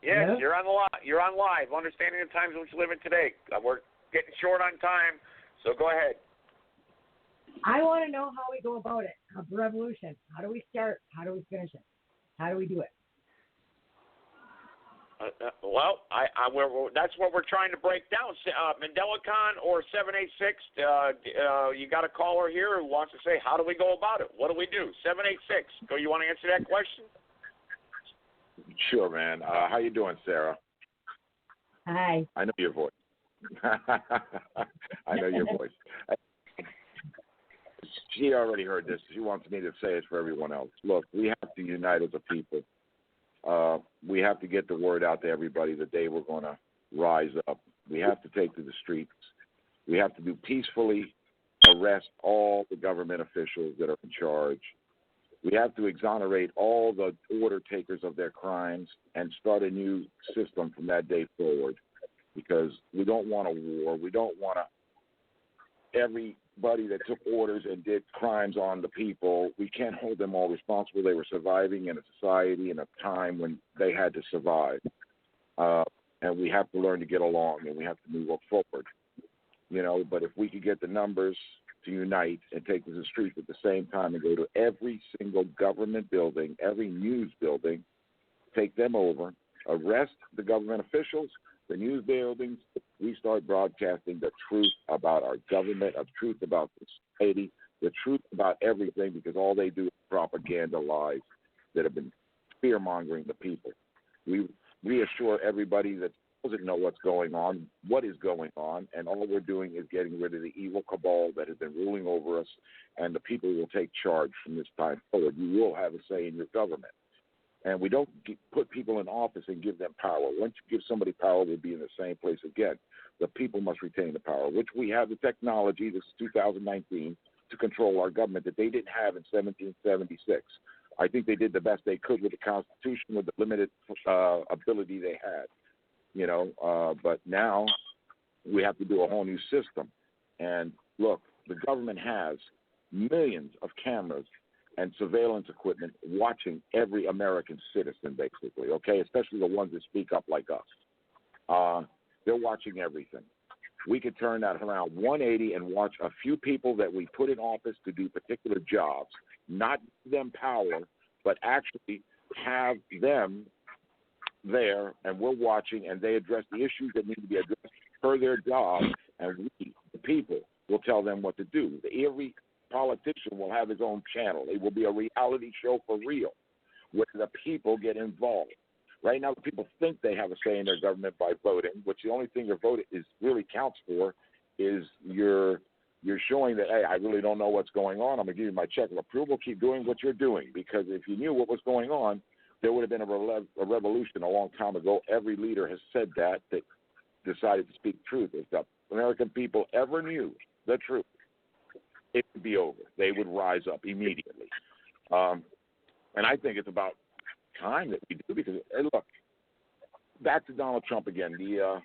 Yes, Hello? You're on live. Understanding the times in which we live in today. We're getting short on time. So go ahead. I want to know how we go about it. A revolution. How do we start? How do we finish it? How do we do it? That's what we're trying to break down. MandelaCon or 786. You got a caller here who wants to say, how do we go about it? What do we do? 786. So you want to answer that question? Sure, man. How you doing, Sarah? Hi. I know your voice. I know your voice. She already heard this. She wants me to say it for everyone else. Look, we have to unite as a people. We have to get the word out to everybody the day we're going to rise up. We have to take to the streets. We have to peacefully arrest all the government officials that are in charge. We have to exonerate all the order takers of their crimes and start a new system from that day forward, because we don't want a war. We don't want everybody that took orders and did crimes on the people. We can't hold them all responsible. They were surviving in a society in a time when they had to survive. And we have to learn to get along, and we have to move forward. But if we could get the numbers to unite and take to the streets at the same time and go to every single government building, every news building, take them over, arrest the government officials, the news buildings, we start broadcasting the truth about our government, the truth about society, the truth about everything, because all they do is propaganda lies that have been fear-mongering the people. We reassure everybody that doesn't know what's going on, what is going on, and all we're doing is getting rid of the evil cabal that has been ruling over us, and the people will take charge from this time forward. You will have a say in your government. And we don't put people in office and give them power. Once you give somebody power, we'll be in the same place again. The people must retain the power, which we have the technology, this is 2019, to control our government that they didn't have in 1776. I think they did the best they could with the Constitution with the limited ability they had. But now we have to do a whole new system. And look, the government has millions of cameras and surveillance equipment watching every American citizen, basically, okay, especially the ones that speak up like us. They're watching everything. We could turn that around 180 and watch a few people that we put in office to do particular jobs, not give them power, but actually have them there, and we're watching, and they address the issues that need to be addressed per their job, and we, the people, will tell them what to do. Every politician will have his own channel. It will be a reality show for real, where the people get involved. Right now, people think they have a say in their government by voting, which the only thing your vote is really counts for is you're showing that, hey, I really don't know what's going on. I'm going to give you my check of approval. Keep doing what you're doing, because if you knew what was going on, there would have been a revolution a long time ago. Every leader has said that decided to speak truth. If the American people ever knew the truth, it would be over. They would rise up immediately. And I think it's about time that we do, because, hey, look, back to Donald Trump again, the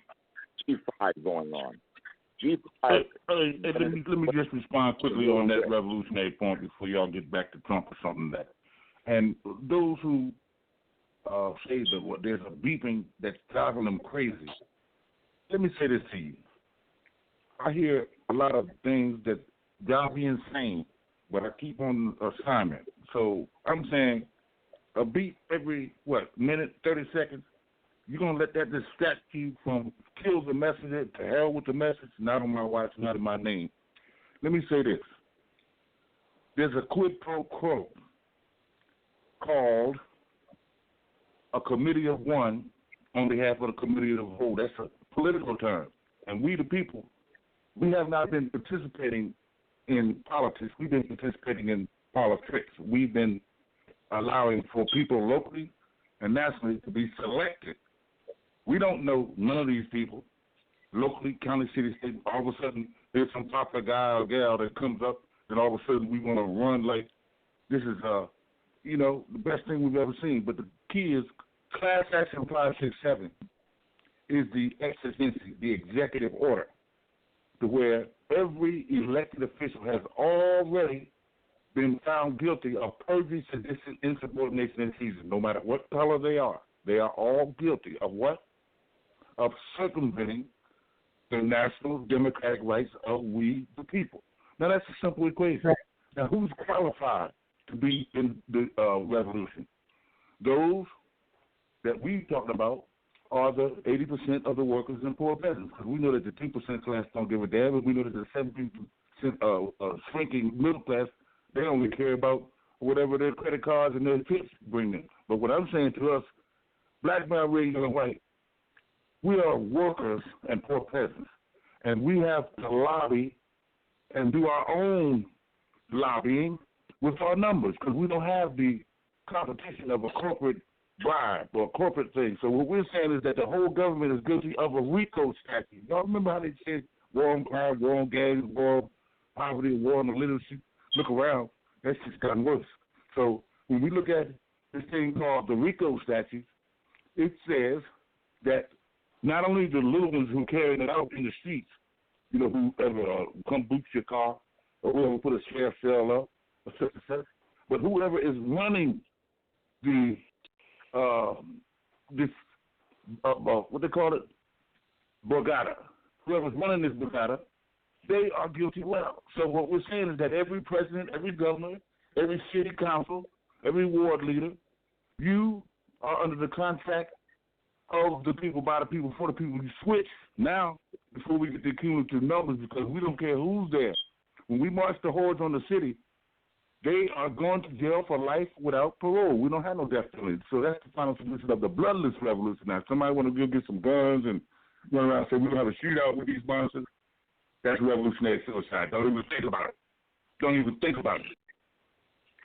G5 going on. G5. Let me just respond quickly on that revolutionary point before y'all get back to Trump or something like that. And those who say that there's a beeping that's driving them crazy, let me say this to you. I hear a lot of things that drive me insane, but I keep on assignment. So I'm saying a beep every, minute, 30 seconds? You're going to let that distract you from kill the messenger, to hell with the message, not on my watch, not in my name. Let me say this. There's a quid pro quo called a committee of one on behalf of the committee of the whole. That's a political term. And we, the people, we have not been participating in politics. We've been participating in politics. We've been allowing for people locally and nationally to be selected. We don't know none of these people, locally, county, city, state. All of a sudden, there's some popular guy or gal that comes up, and all of a sudden we want to run like this is, the best thing we've ever seen. But the key is Class Action 567 is the exigency, the executive order, to where every elected official has already been found guilty of perjury, sedition, insubordination, and treason, no matter what color they are. They are all guilty of what? Of circumventing the national democratic rights of we, the people. Now, that's a simple equation. Right. Now, who's qualified to be in the revolution? Those that we talked about are the 80% of the workers and poor peasants. Because we know that the 2% class don't give a damn, and we know that the 70% shrinking middle class, they only care about whatever their credit cards and their tips bring them. But what I'm saying to us, black, brown, red, yellow, white, we are workers and poor peasants. And we have to lobby and do our own lobbying with our numbers because we don't have the competition of a corporate bribe or a corporate thing. So what we're saying is that the whole government is guilty of a RICO statute. Y'all remember how they said war on crime, war on gangs, war on poverty, war on illiteracy? Look around. That's just gotten worse. So when we look at this thing called the RICO statute, it says that not only the little ones who carry it out in the streets, you know, whoever come boots your car or whoever put a sheriff cell up or such and such, but whoever is running the what they call it, borgata. Whoever's running this borgata, they are guilty well. So what we're saying is that every president, every governor, every city council, every ward leader, you are under the contract of the people, by the people, for the people. You switch now before we get the cumulative numbers because we don't care who's there. When we march the hordes on the city, they are going to jail for life without parole. We don't have no death penalty. So that's the final solution of the bloodless revolution. Now, if somebody want to go get some guns and run around and say we're going to have a shootout with these monsters, that's revolutionary suicide. Don't even think about it. Don't even think about it.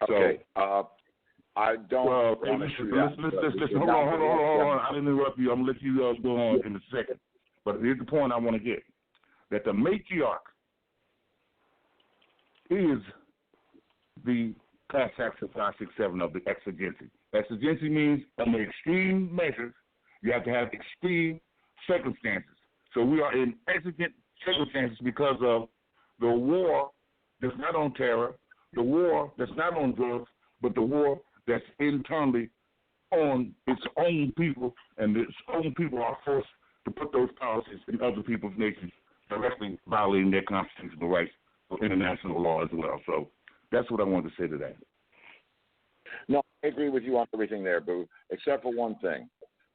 Okay. So, I don't want to shoot out. Listen, hold on. I didn't interrupt you. I'm going to let you go on in a second. But here's the point I want to get. That the matriarch is the class action 567 of the exigency. Exigency means under extreme measures, you have to have extreme circumstances. So we are in exigent circumstances because of the war that's not on terror, the war that's not on drugs, but the war that's internally on its own people, and its own people are forced to put those policies in other people's nations, directly violating their constitutional rights or international law as well. So that's what I wanted to say to that. No, I agree with you on everything there, Boo, except for one thing.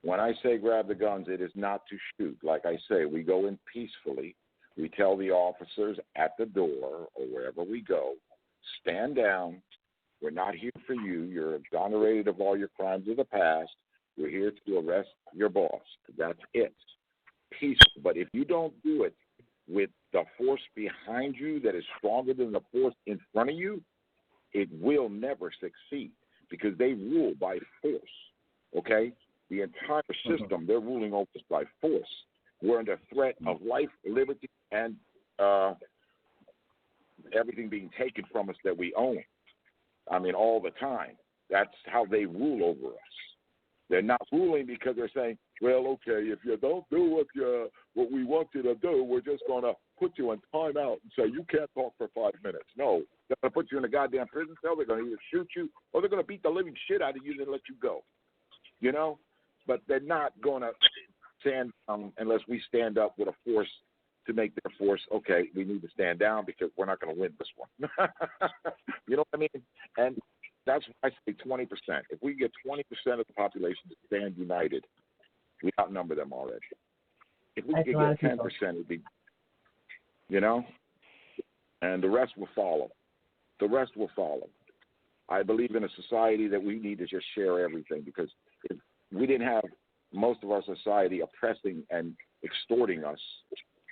When I say grab the guns, it is not to shoot. Like I say, we go in peacefully. We tell the officers at the door or wherever we go, stand down. We're not here for you. You're exonerated of all your crimes of the past. We're here to arrest your boss. That's it. Peaceful. But if you don't do it with the force behind you that is stronger than the force in front of you, it will never succeed because they rule by force, okay? The entire system, they're ruling over us by force. We're under threat of life, liberty, and everything being taken from us that we own. I mean, all the time. That's how they rule over us. They're not ruling because they're saying, well, okay, if you don't do what we want you to do, we're just going to put you in timeout and say you can't talk for 5 minutes. No, they're going to put you in a goddamn prison cell. They're going to either shoot you or they're going to beat the living shit out of you and then let you go. You know? But they're not going to stand unless we stand up with a force to make their force, okay, we need to stand down because we're not going to win this one. You know what I mean? And that's why I say 20%. If we get 20% of the population to stand united, we outnumber them already. If we could get 10%, it'd be, you know, and the rest will follow. The rest will follow. I believe in a society that we need to just share everything because if we didn't have most of our society oppressing and extorting us,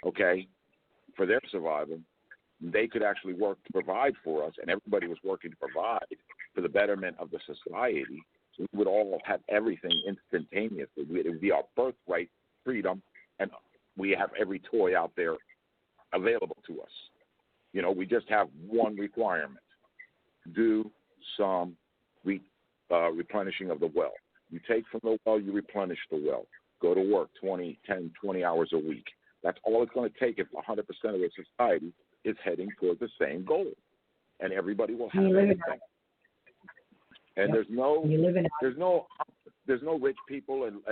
okay, for their survival, they could actually work to provide for us, and everybody was working to provide for the betterment of the society. So we would all have everything instantaneously. It would be our birthright, freedom, and we have every toy out there available to us. You know, we just have one requirement. Do some replenishing of the well. You take from the well, you replenish the well. Go to work 20 hours a week. That's all it's going to take if 100% of the society is heading towards the same goal. And everybody will have everything. And there's no rich people and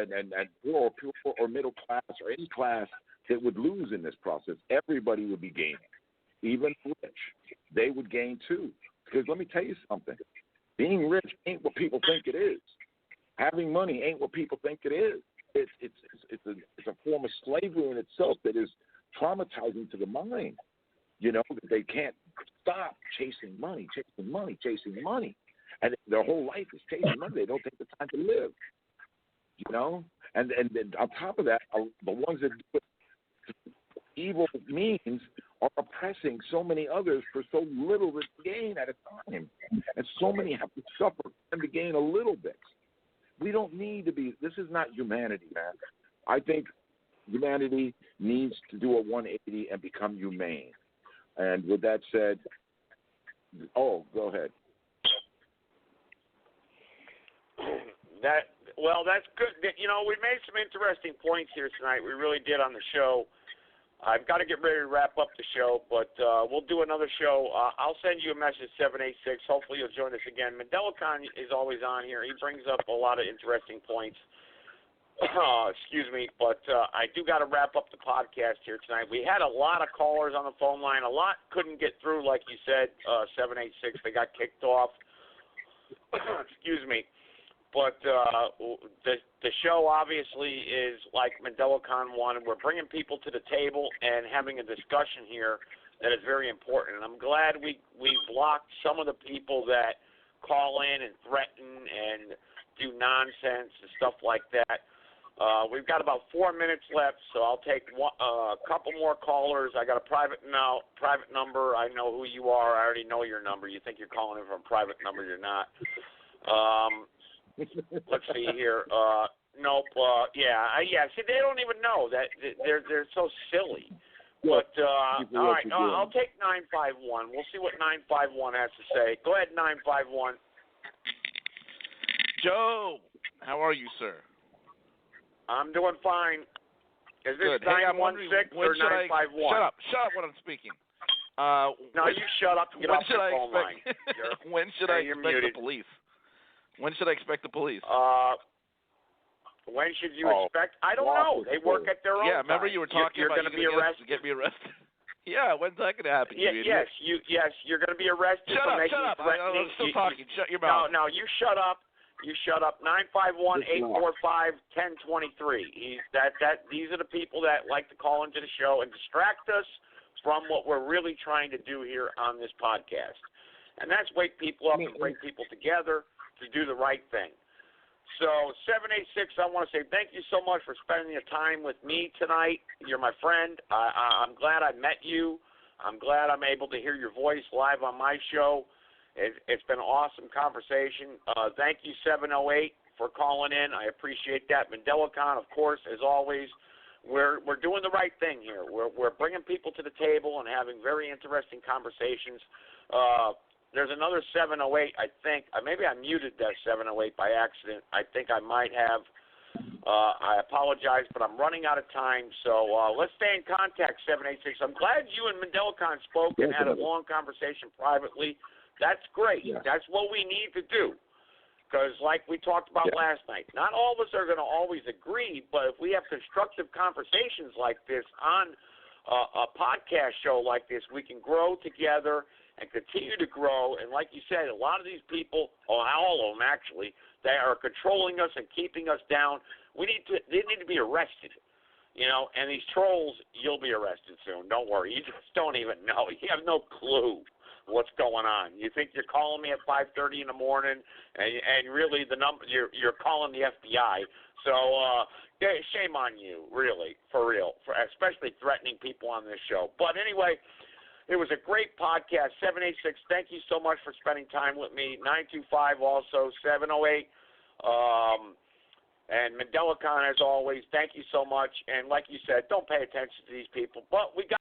poor or middle class or any class that would lose in this process. Everybody would be gaining. Even rich, they would gain too. Because let me tell you something. Being rich ain't what people think it is. Having money ain't what people think it is. it's a form of slavery in itself that is traumatizing to the mind. You know, that they can't stop chasing money, and their whole life is chasing money. They don't take the time to live. You know, and then on top of that, the ones that do it evil means are oppressing so many others for so little to gain at a time, and so many have to suffer for them to gain a little bit. We don't need to be. This is not humanity, man. I think humanity needs to do a 180 and become humane. And with that said, go ahead. That's good. You know, we made some interesting points here tonight. We really did on the show. I've got to get ready to wrap up the show, but we'll do another show. I'll send you a message, 786. Hopefully you'll join us again. MandelaCon is always on here. He brings up a lot of interesting points. Excuse me, but I do got to wrap up the podcast here tonight. We had a lot of callers on the phone line. A lot couldn't get through, like you said, 786. They got kicked off. Excuse me. But the show obviously is like MandelaCon 1, and we're bringing people to the table and having a discussion here that is very important. And I'm glad we blocked some of the people that call in and threaten and do nonsense and stuff like that. We've got about 4 minutes left, so I'll take a couple more callers. I got a private number. I know who you are. I already know your number. You think you're calling in from a private number. You're not. Let's see here. Nope. Yeah. See, they don't even know that they're so silly. But all right, I'll take 951. We'll see what 951 has to say. Go ahead, 951. Joe, how are you, sir? I'm doing fine. Is this Good. Hey, 916 or 951? Shut up when I'm speaking. No, you shut up and get off the phone line. When should I expect the police? When should I expect the police? When should you expect? I don't know. They work at their own time. Yeah, remember you were talking you're about going to be arrested. Get me arrested. Yeah, when's that going to happen? Yes, you're going to be arrested for making threatening. I'm still talking. Shut your mouth. No, you shut up. You shut up. 951-845-1023. These are the people that like to call into the show and distract us from what we're really trying to do here on this podcast. And that's wake people up and bring people together to do the right thing. So 786, I want to say thank you so much for spending your time with me tonight. You're my friend. I'm glad I met you. I'm glad I'm able to hear your voice live on my show. It's been an awesome conversation. Thank you, 708, for calling in. I appreciate that. MandelaCon, of course, as always, we're doing the right thing here. We're bringing people to the table and having very interesting conversations. There's another 708, I think. Maybe I muted that 708 by accident. I think I might have. I apologize, but I'm running out of time. So let's stay in contact, 786. I'm glad you and MandelaCon spoke and had a long conversation privately. That's great. Yeah. That's what we need to do. Because like we talked about last night, not all of us are going to always agree, but if we have constructive conversations like this on a podcast show like this, we can grow together and continue to grow. And like you said, a lot of these people, all of them actually, they are controlling us and keeping us down. They need to be arrested. You know, and these trolls, you'll be arrested soon. Don't worry. You just don't even know. You have no clue what's going on. You think you're calling me at 5:30 in the morning, and really the number you're calling the FBI. So shame on you, really, for real, especially threatening people on this show. But anyway, it was a great podcast. 786, thank you so much for spending time with me. 925 also, 708. And MandelaCon, as always, thank you so much. And like you said, don't pay attention to these people. But we got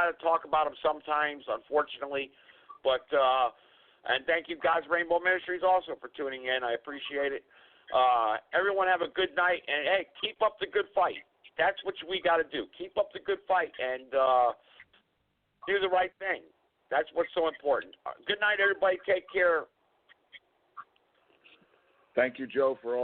to talk about them sometimes, unfortunately. But and thank you, God's Rainbow Ministries, also for tuning in. I appreciate it. Everyone have a good night, and hey, keep up the good fight. That's what we got to do. Keep up the good fight and do the right thing. That's what's so important. Good night, everybody. Take care. Thank you, Joe, for all